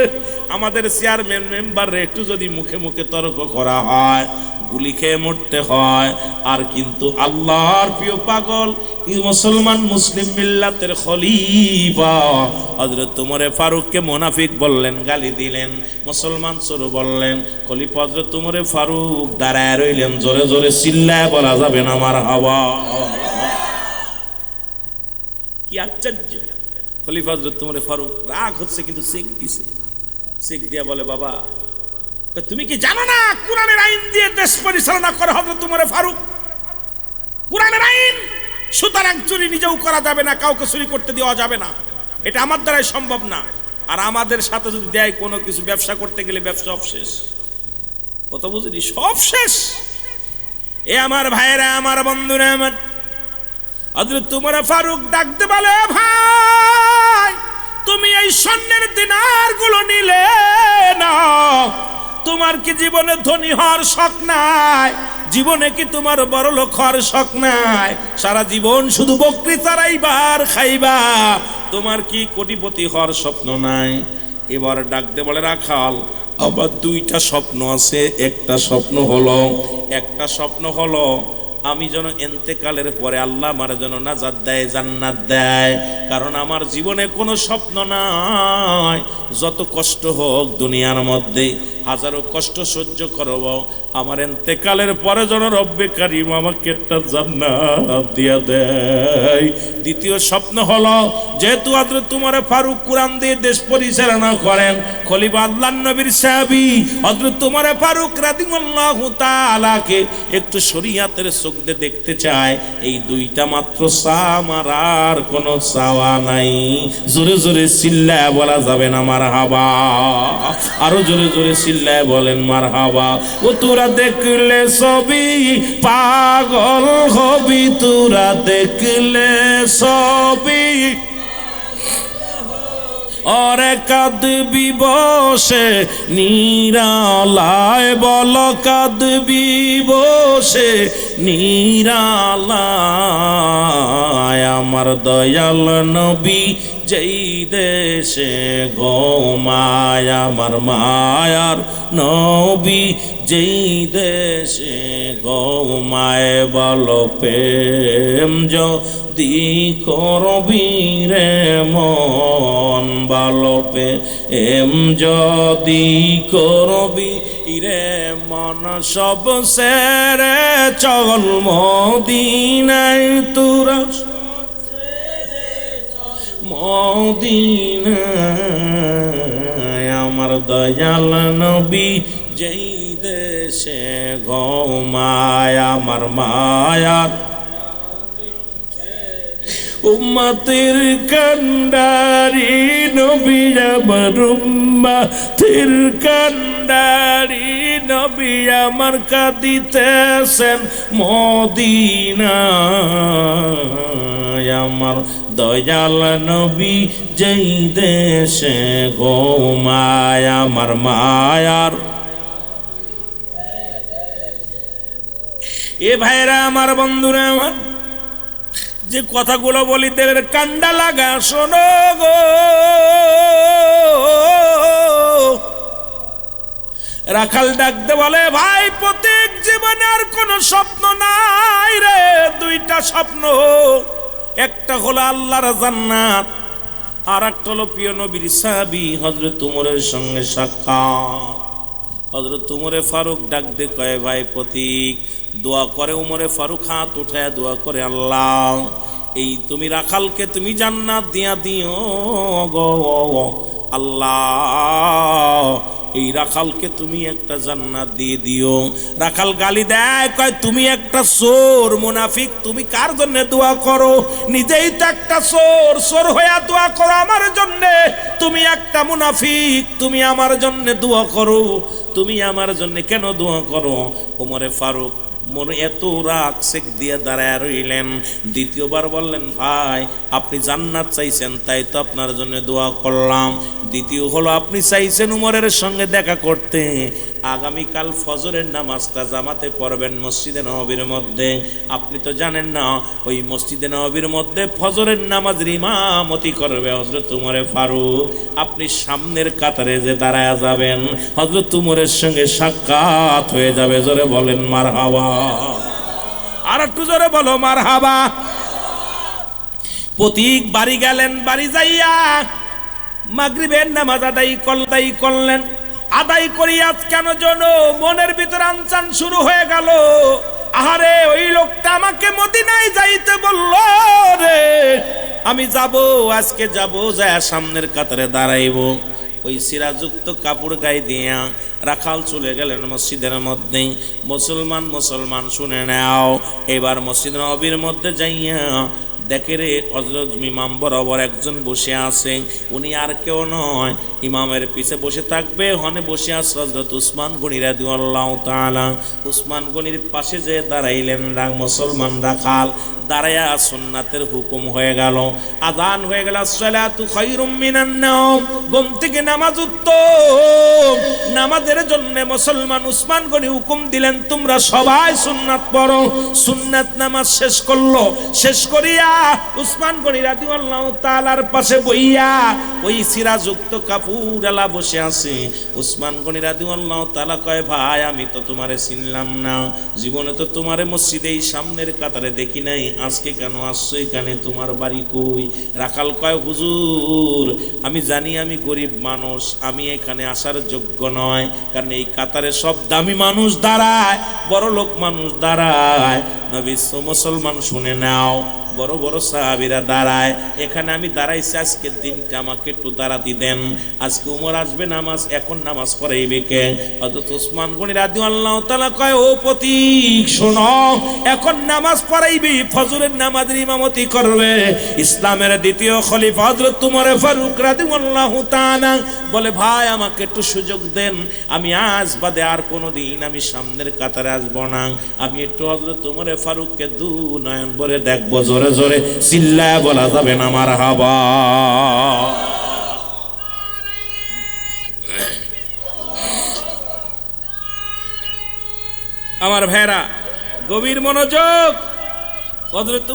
আমাদের চেয়ারম্যান মেম্বার একটু যদি মুখে মুখে তর্ক করা হয়, গুলি খেয়ে মরতে হয়। আর কিন্তু আল্লাহর প্রিয় পাগল এই মুসলমান মুসলিম মিল্লাতের খলিফা হযরত ওমরে ফারুককে মুনাফিক বললেন, গালি দিলেন, মুসলমান চোর বললেন। খলিফা হযরত ওমরে ফারুক দাঁড়ায় রইলেন, জোরে জোরে চিল্লায় বলা যাবে না মারহাবা। কি আশ্চর্য! খলিফা হযরত ওমরে ফারুক রাগ হচ্ছে কিন্তু চেক দিছে। চেক দিয়া বলে, বাবা তুমি কি জানো না কোরআনের আইন দিয়ে দেশ পরিচালনা করে হযরত ওমরে ফারুক? কোরআনের আইন, সুতরাং চুরি নিজেও করা যাবে না, কাউকে চুরি করতে দেওয়া যাবে না, এটা আমার দ্বারাই সম্ভব না। আর আমাদের সাথে যদি দেয় কোনো কিছু, ব্যবসা করতে গেলে ব্যবসা সব শেষ। কত বুঝলি, সব শেষ। এ আমার ভাইরা, আমার বন্ধুরা, আমার হযরত ওমর ফারুক ডাকতে বলে, ভাই তুমি এই স্বর্ণের দিনারগুলো নিলে না, তোমার কি জীবনে ধনী হওয়ার শখ নাই? জীবনে কি তোমার বড় লোক হওয়ার শখ নাই? সারা জীবন শুধু বকরি চড়াইবার খাইবা, তোমার কি কোটিপতি হওয়ার স্বপ্ন নাই? এবার ডাকতে বলে, রাখাল আবার দুইটা স্বপ্ন আছে। একটা স্বপ্ন হলো আমি যেন ইন্তেকালের পরে আল্লাহ আমার যেন নাজাত দেয়, জান্নাত দেয়। কারণ আমার জীবনে কোনো স্বপ্ন নাই, যত কষ্ট হোক দুনিয়ার মধ্যে হাজারো কষ্ট সহ্য করব, আমার ইন্তেকালের পরে যেন রব্বে কারিম আমাকে একটা জান্নাত দিয়া দেয়। দ্বিতীয় স্বপ্ন হলো, যেহেতু হযরত ওমর ফারুক কোরআন দিয়ে দেশ পরিচালনা করেন, খলিফা আল্লাহর নবীর সাহাবী হযরত ওমর ফারুক রাদিয়াল্লাহু তাআলাকে একটু শরীয়তের চোখ দিয়ে দেখতে চায়। এই দুইটা মাত্র আমার আর কোনো চাওয়া নাই। জোরে জোরে চিল্লায় বলা যাবে না মারহাবা? আরো জোরে জোরে চিল্লায় বলেন মারহাবা। ও তোরা দেখলে ছবি পাগল হবি, তোরা দেখলে ছবি ওরে কাঁদবি বসে নিরালায়, বল কাঁদবি বসে নিরালায়। আমার দয়াল নবী যেই দেশে ঘুমায়, আমার মায়ার নবী যেই দেশে ঘুমায়, বল প্রেম যদি করবি রে মন, বল প্রেম যদি করবি রে মন, সব সেরে চল মদিনায়, তোরা মদিনায়। আমার দয়াল নবী যেই দেশে ঘুমায়, আমার মায়ার উম্মতের কান্ডারি নবী, আমার উম্মতের কান্ডারি নবী, আমার কাঁদিতেছেন মদিনায়। আমার দয়াল নবী যেই দেশে ঘুমায়, আমার মায়ার। এ ভাইরা, আমার বন্ধুরা, আমার যে কথাগুলো বলি দেবের কান্ডা লাগা, শোনো গো। রাখাল ডাকতে বলে, ভাই প্রত্যেক জীবনে আর কোনো স্বপ্ন নাই রে, দুইটা স্বপ্ন। একটা হলো আল্লাহর জান্নাত, আর একটা হলো প্রিয় নবীর সাহাবী হযরত ওমরের সঙ্গে সাক্ষাৎ। হযরত ওমরে ফারুক ডাক দে কয়, ভাই প্রতীক দোয়া করে। ওমরে ফারুক হাত উঠায় দোয়া করে, আল্লাহ এই তুমি রাখালকে তুমি জান্নাত দিয়া দিও গো আল্লাহ, এই রাখালকে তুমি একটা জান্নাত দিয়ে দিও। রাখাল গালি দেয়, কয় তুমি একটা চোর মুনাফিক, তুমি কার জন্য দোয়া করো? নিজেই তো একটা চোর, চোর হইয়া দোয়া করো আমার জন্য। তুমি একটা মুনাফিক, তুমি আমার জন্য দোয়া করো, তুমি আমার জন্য কেন দোয়া করো? ওমরে ফারুক মনে এত রাগ সেক দিয়ে দাঁড়ায় রইলেন। দ্বিতীয়বার বললেন, ভাই আপনি জান্নাত চাইছেন, তাই তো আপনার জন্য দোয়া করলাম। দ্বিতীয় হলো, আপনি চাইছেন উমরের সঙ্গে দেখা করতে, আগামীকাল ফজরের নামাজটা জামাতে পড়বেন মসজিদে নববীর মধ্যে। আপনি তো জানেন না ওই মসজিদে নববীর মধ্যে ফজরের নামাজের ইমামতি করবে হযরত উমরে ফারুক। আপনি সামনের কাতারে যে দাঁড়ায় যাবেন, হযরত উমরের সঙ্গে সাক্ষাৎ হয়ে যাবে। জোরে বলেন মারহাবা। আর একটু জোরে বলো মারহাবা। প্রতীক বাড়ি গেলেন, বাড়ি যাইয়া মাগরিবের নামাজ আদায় করলেন। আদায় করিয়া কেন যেন মনের ভিতর আনচান শুরু হয়ে গেল, আহারে ওই লোকটা আমাকে মদিনায় যাইতে বলল রে, আমি যাব, আজকে যাব, যায় সামনের কাতারে দাঁড়াইব। ওই সিরাযুক্ত কাপড় গায়ে দিয়া রাখাল চলে গেলেন মসজিদের মধ্যে। মুসলমান শুনে নাও, এবার মসজিদ নববীর মধ্যে যাইয়া দেখে রে হযরত ইমাম বরাবর একজন বসে আছে। উনি আর কেউ নয়, ইমামের পিছে বসে থাকবে হনে বসে আছে হযরত উসমান গনি রাদিয়াল্লাহু তাআলা। উসমান গনির পাশে যে দাঁড়াইলেন মুসলমান রাখাল, দাঁড়ায়া সুন্নাতের হুকুম হয়ে গেল, আযান হয়ে গেল, আসসালাতু খায়রুম মিনান নাওম, ঘুম থেকে নামাজ উত্তম। নামাজের জন্য মুসলমান উসমান গনি হুকুম দিলেন, তোমরা সবাই সুন্নাত পড়ো। সুন্নাত নামাজ শেষ করলো। শেষ করিয়া উসমান গনি রাদিয়াল্লাহু তাআলার পাশে বইয়া ওই সিরাযুক্ত কাপড়ওয়ালা বসে আছে। উসমান গনি রাদিয়াল্লাহু তাআলা কয়, ভাই আমি তো তোমারে চিনলাম না, জীবনে তো তোমারে মসজিদেই সামনের কাতারে দেখি নাই, আজকে কেন আসছো এখানে, তোমার বাড়ি কই? রাখাল কয়, হুজুর আমি জানি আমি গরিব মানুষ, আমি এখানে আসার যোগ্য নয়, কারণ এই কাতারে সব দামি মানুষ দাঁড়ায়, বড় লোক মানুষ দাঁড়ায়। নবী মুসলমান শুনে নাও, বড় বড় সাহাবীরা দাঁড়ায়, এখানে আমি দাঁড়াইছি, আজকের দিনটা আমাকে একটু দাঁড়াতে দেন। আজকে উমর আসবে, নামাজ এখন নামাজ পড়াইবে কে? হযরত উসমান গনি রাদিয়াল্লাহু তাআলা কয়, ও প্রতীক শোনো, এখন নামাজ পড়াইবি, ফজরের নামাজের ইমামতি করবে ইসলামের দ্বিতীয় খলিফা হযরত উমর ফারুক রাদিয়াল্লাহু তাআলা। বলে, ভাই আমাকে একটু সুযোগ দেন, আমি আজ বাদে আর কোনোদিন আমি সামনের কাতারে আসবো না, আমি একটু হযরত উমর ফারুককে দু নয়ন ভরে দেখবো। জোরে জোরে চিল্লায় বলা যাবে না মারহাবা। আমার ভাইরা গভীর মনোযোগ। হযরত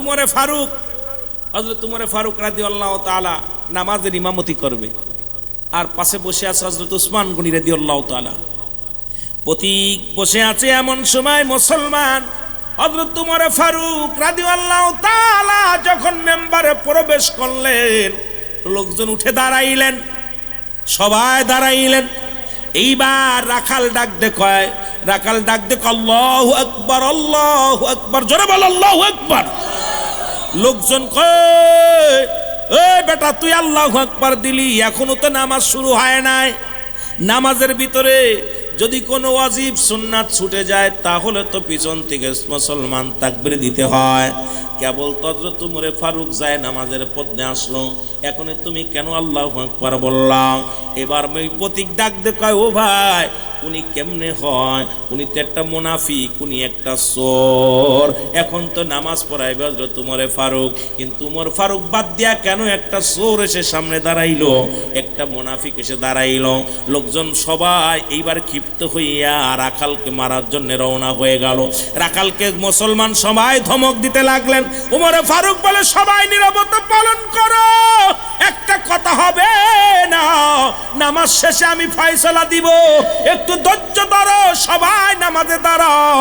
উমর ফারুক রাদিয়াল্লাহু তাআলা নামাজের ইমামতি করবে, আর পাশে বসে আছে হযরত উসমান গনি রাদিয়াল্লাহু তাআলা। প্রতীক বসে আছে। এমন সময় মুসলমান হযরত উমর ফারুক রাদিয়াল্লাহু তাআলা যখন মেম্বারে প্রবেশ করলেন, লোকজন উঠে দাঁড়াইলেন, সবাই দাঁড়াইলেন। এইবার রাখাল ডাক দে কয়, আল্লাহু আকবার, আল্লাহু আকবার, জোরে বল আল্লাহু আকবার। লোকজন কয়, এই বেটা তুই আল্লাহু আকবার দিলি, এখনো তো নামাজ শুরু হয় নাই। নামাজের ভিতরে যদি কোনো ওয়াজিব সুন্নাত ছুটে যায় তাহলে তো পিছন থেকে মুসলমান তাকবীর দিতে হয়। কেবল হযরত উমর ফারুক যায় নামাজের পথে আসলো, এখন তুমি কেন আল্লাহু আকবার বললা? এবার ওই প্রতীক ডাক দে কয়, ও ভাই উনি কেমনে হয়? উনি তো একটা মুনাফিক, উনি একটা চোর। এখন তো নামাজ পড়াইবে হযরত উমর ফারুক, কিন্তু উমর ফারুক বাদ দিয়া কেন একটা চোর এসে সামনে দাঁড়াইলো, একটা মুনাফিক এসে দাঁড়াইলো? লোকজন সবাই এইবার ক্ষিপ্ত হইয়া রাখালকে মারার জন্য রওনা হয়ে গেল। রাখালকে মুসলমান সবাই ধমক দিতে লাগলেন। উমর ফারুক বলে, সবাই নীরবতা পালন করো, একটা কথা হবে না, নামাজ শেষে আমি ফয়সালা দিব, একটু ধৈর্য ধরো, সবাই নামাজে দাঁড়াও।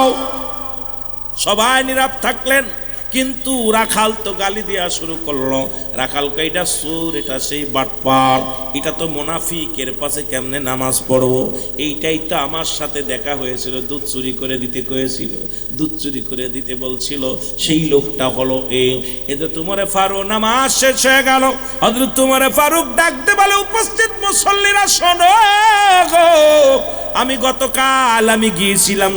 সবাই নীরব থাকলেন, কিন্তু রাখাল তো গালি দেওয়া শুরু করলো। রাখালকে, এটা চোর, এটা সেই বাটপার, এটা তো মুনাফিকের পাশে কেমনে নামাজ পড়বো? এইটাই তো আমার সাথে দেখা হয়েছিল, দুধ চুরি করে দিতে কয়েছিল, দুধ চুরি করে দিতে বলছিল, সেই লোকটা হলো এতে তোমারে ফারুক। নামাজ শেষ হয়ে গেল, হযরত উমর ফারুক ডাকতে বলে, উপস্থিত মুসল্লিরা শোনো গো, আমি গতকাল আমি গিয়েছিলাম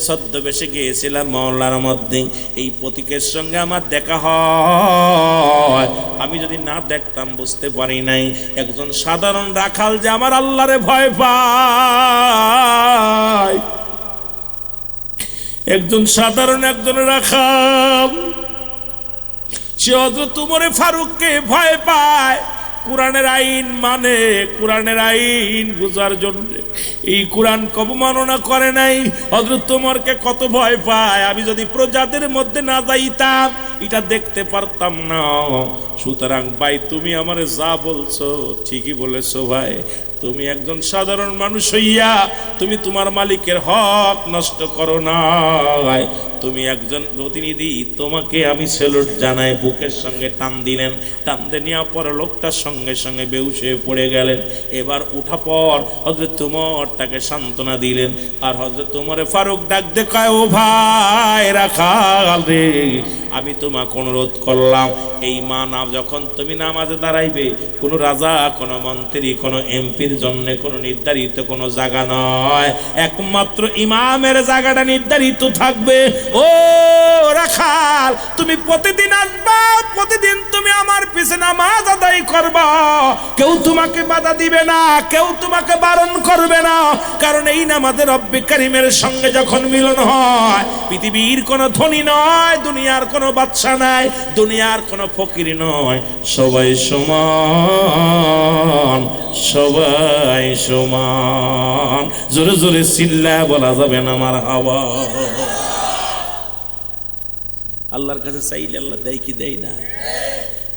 ছদ্মবেশে গিয়েছিলাম মহল্লার মধ্যে, এই প্রতীকের সঙ্গে আমার দেখা হয়। আমি যদি না দেখতাম বুঝতে পারি নাই একজন সাধারণ রাখাল যে আমার আল্লাহরে ভয় পায়। একজন সাধারণ একজন রাখাল, সে হযরত উমর ফারুককে ভয় পায়। কোরআনের আইন মানে, কোরআনের আইন বোঝার জন্য। এই কোরআন কব মাননা করে নাই। হযরত ওমরকে কত ভয় পায়, আমি যদি প্রজাদের মধ্যে না যাইতাম এটা দেখতে পারতাম না। সুতরাং ভাই তুমি আমারে যা বলছো ঠিকই বলেছো ভাই। তুমি একজন সাধারণ মানুষ হইয়া তুমি তোমার মালিকের হক নষ্ট করো না। তুমি একজন প্রতিনিধি, তোমাকে আমি সেলুট জানাই। বুকের সঙ্গে টান দিলেন, টান দিয়ে নেওয়ার পর লোকটার সঙ্গে সঙ্গে বেহুশ হয়ে পড়ে গেলেন। এবার উঠা পর হযরত ওমর তাকে সান্ত্বনা দিলেন। আর হযরত ওমরে ফারুক ডাক দেখায়, ও ভাই রাখাল রে, আমি তোমাকে অনুরোধ করলাম, এই মানা যখন তুমি নামাজে দাঁড়াইবে, কোনো রাজা, কোনো মন্ত্রী, কোনো এমপির জন্য কোনো নির্ধারিত কোনো জায়গা নয়, একমাত্র ইমামের জায়গাটা নির্ধারিত থাকবে। ও রাখাল, তুমি প্রতিদিন আসবা, প্রতিদিন তুমি আমার পিছনে নামাজ আদায় করবা। কেউ তোমাকে বাধা দিবে না, কেউ তোমাকে বারণ করবে না। কারণ এই নামাজের রব্বে কারীমের সঙ্গে যখন মিলন হয়, পৃথিবীর কোনো ধনী নয়, দুনিয়ার কোনো বাদশা নাই, দুনিয়ার কোনো ফকির নয়, সবাই সমান, সবাই সমান। জোরে জোরে চিল্লা বলা যাবে না আমার হাওয়া। আল্লাহর কাছে চাইলে আল্লাহ দেয় কি দেয় না?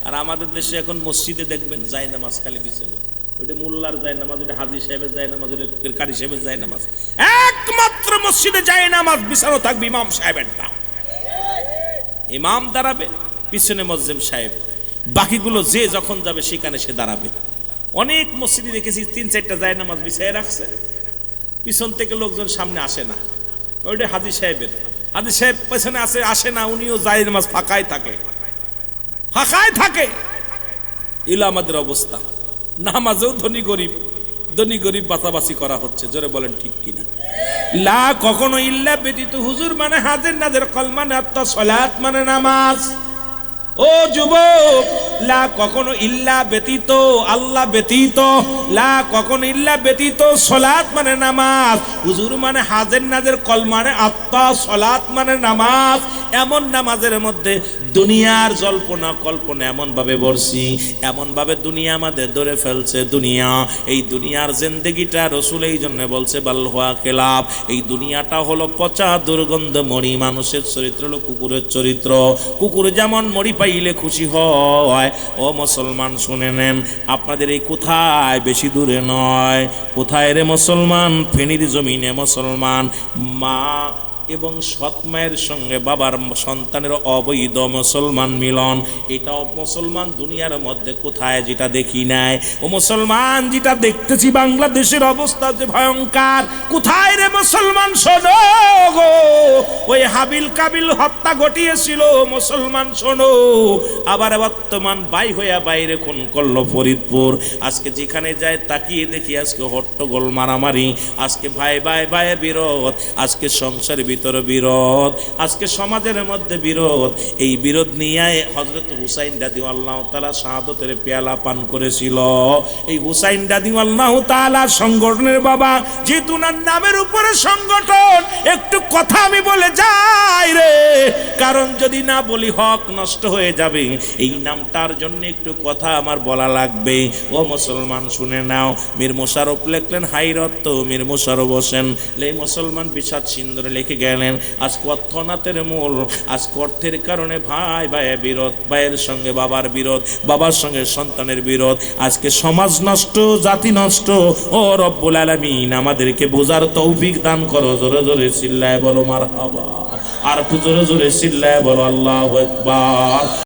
আর আমাদের দেশে এখন মসজিদে দেখবেন যায় নামাজ খালি বিছানো, ওইটা মোল্লার যায় নামাজ, ওইটা হাজী সাহেবের যায় নামাজ, ওইটা কারি সাহেবের যায় নামাজ। একমাত্র মসজিদে যায় নামাজ বিছানো থাকবে ইমাম সাহেবেরটা। ইমাম দাঁড়াবে, পিছনে মুয়াজ্জিম সাহেব, বাকিগুলো যে যখন যাবে সেখানে সে দাঁড়াবে। অনেক মসজিদে দেখেছি 3-4টা যায় নামাজ বিছায় রাখছে, পিছন থেকে লোকজন সামনে আসে না, ওইটা হাজী সাহেবের। হাজী সাহেব পেছনে আসে না, উনিও যায় নামাজ ফাঁকায় থাকে, ফাঁকায় থাকে। এলো আমাদের অবস্থা। নামাজেও ধনী গরিব, ধনী গরিব বাতাবাসি করা হচ্ছে। জোরে বলেন ঠিক কিনা? লা কখনো ইল্লা ব্যতীত, হুজুর মানে হাজির নাজির, কল মানে আত্মা, সলাত মানে নামাজ। ও যুবক, লা কখনো ইল্লা ব্যতীত, আল্লাহ ব্যতীত, লা কখনো ইল্লা ব্যতীত, সলাত মানে নামাজ, হুজুর মানে হাজির নাজির, কল মানে আত্মা, সলাত মানে নামাজ। এমন নামাজের মধ্যে দুনিয়ার জল্পনা কল্পনা এমন ভাবে বর্ষি, এমন ভাবে দুনিয়া আমাদের ধরে ফেলছে। দুনিয়া, এই দুনিয়ার জিন্দেগিটা রসুল এই জন্য বলছে বালহুয়া কেলাব, এই দুনিয়াটা হলো পচা দুর্গন্ধ মরি। মানুষের চরিত্র হলো কুকুরের চরিত্র। কুকুর যেমন মরি পাইলে খুশি হয়, ও মুসলমান শুনে নেন, আপনাদের এই কোথায়, বেশি দূরে নয়, কোথায় রে মুসলমান, ফেনীর জমিনে মুসলমান মা এবং সৎ মায়ের সঙ্গে বাবার সন্তানের অবৈধ মুসলমান মিলন, এটাও মুসলমান দুনিয়ার মধ্যে কোথায়, যেটা দেখি নাই। ও মুসলমান, যেটা দেখতেছি বাংলাদেশের অবস্থা যে ভয়ঙ্কর, কোথায় রে মুসলমান? শোনো গো, ওই হাবিল কাবিল হত্যা ঘটিয়েছিল মুসলমান, শোনো। আবার বর্তমান বাই হইয়া বাইরে খুন করলো ফরিদপুর। আজকে যেখানে যায় তাকিয়ে দেখি আজকে হট্টগোল মারামারি, আজকে ভাই ভাই ভাইয়ের বিরোধ, আজকে সংসারের ভিতরে বিরোধ, আজকে সমাজের মধ্যে বিরোধ। এই বিরোধ নিয়ে হযরত হুসাইন রাদিয়াল্লাহু তাআলা শাহাদাতের পেয়ালা পান করেছিল। এই হুসাইন রাদিয়াল্লাহু তাআলা সংগঠনের বাবা, যেহেতু ওনার নামের উপরে সংগঠন, একটু কথা আমি বলে যাই রে, কারণ যদি না বলি হক নষ্ট হয়ে যাবে। এই নামটার জন্য একটু কথা আমার বলা লাগবে। ও মুসলমান শুনে নাও, মীর মোশাররফ লিখলেন হাইরত, মীর মোশাররফ হোসেন লে মুসলমান বিষাদ সিন্ধুরে লিখে গেলেন, আজকে অর্থনাথের মূল, আজকে অর্থের কারণে ভাই ভাইয়ের বিরোধ, ভাইয়ের সঙ্গে বাবার বিরোধ, বাবার সঙ্গে সন্তানের বিরোধ, আজকে সমাজ নষ্ট, জাতি নষ্ট। ও রব্বুল আলামিন আমাদেরকে বোঝার তৌফিক দান করো। জোরে জোরে চিল্লায় বলো মারহাবা, আর জোরে জোরে চিল্লায় বলো আল্লাহু আকবার।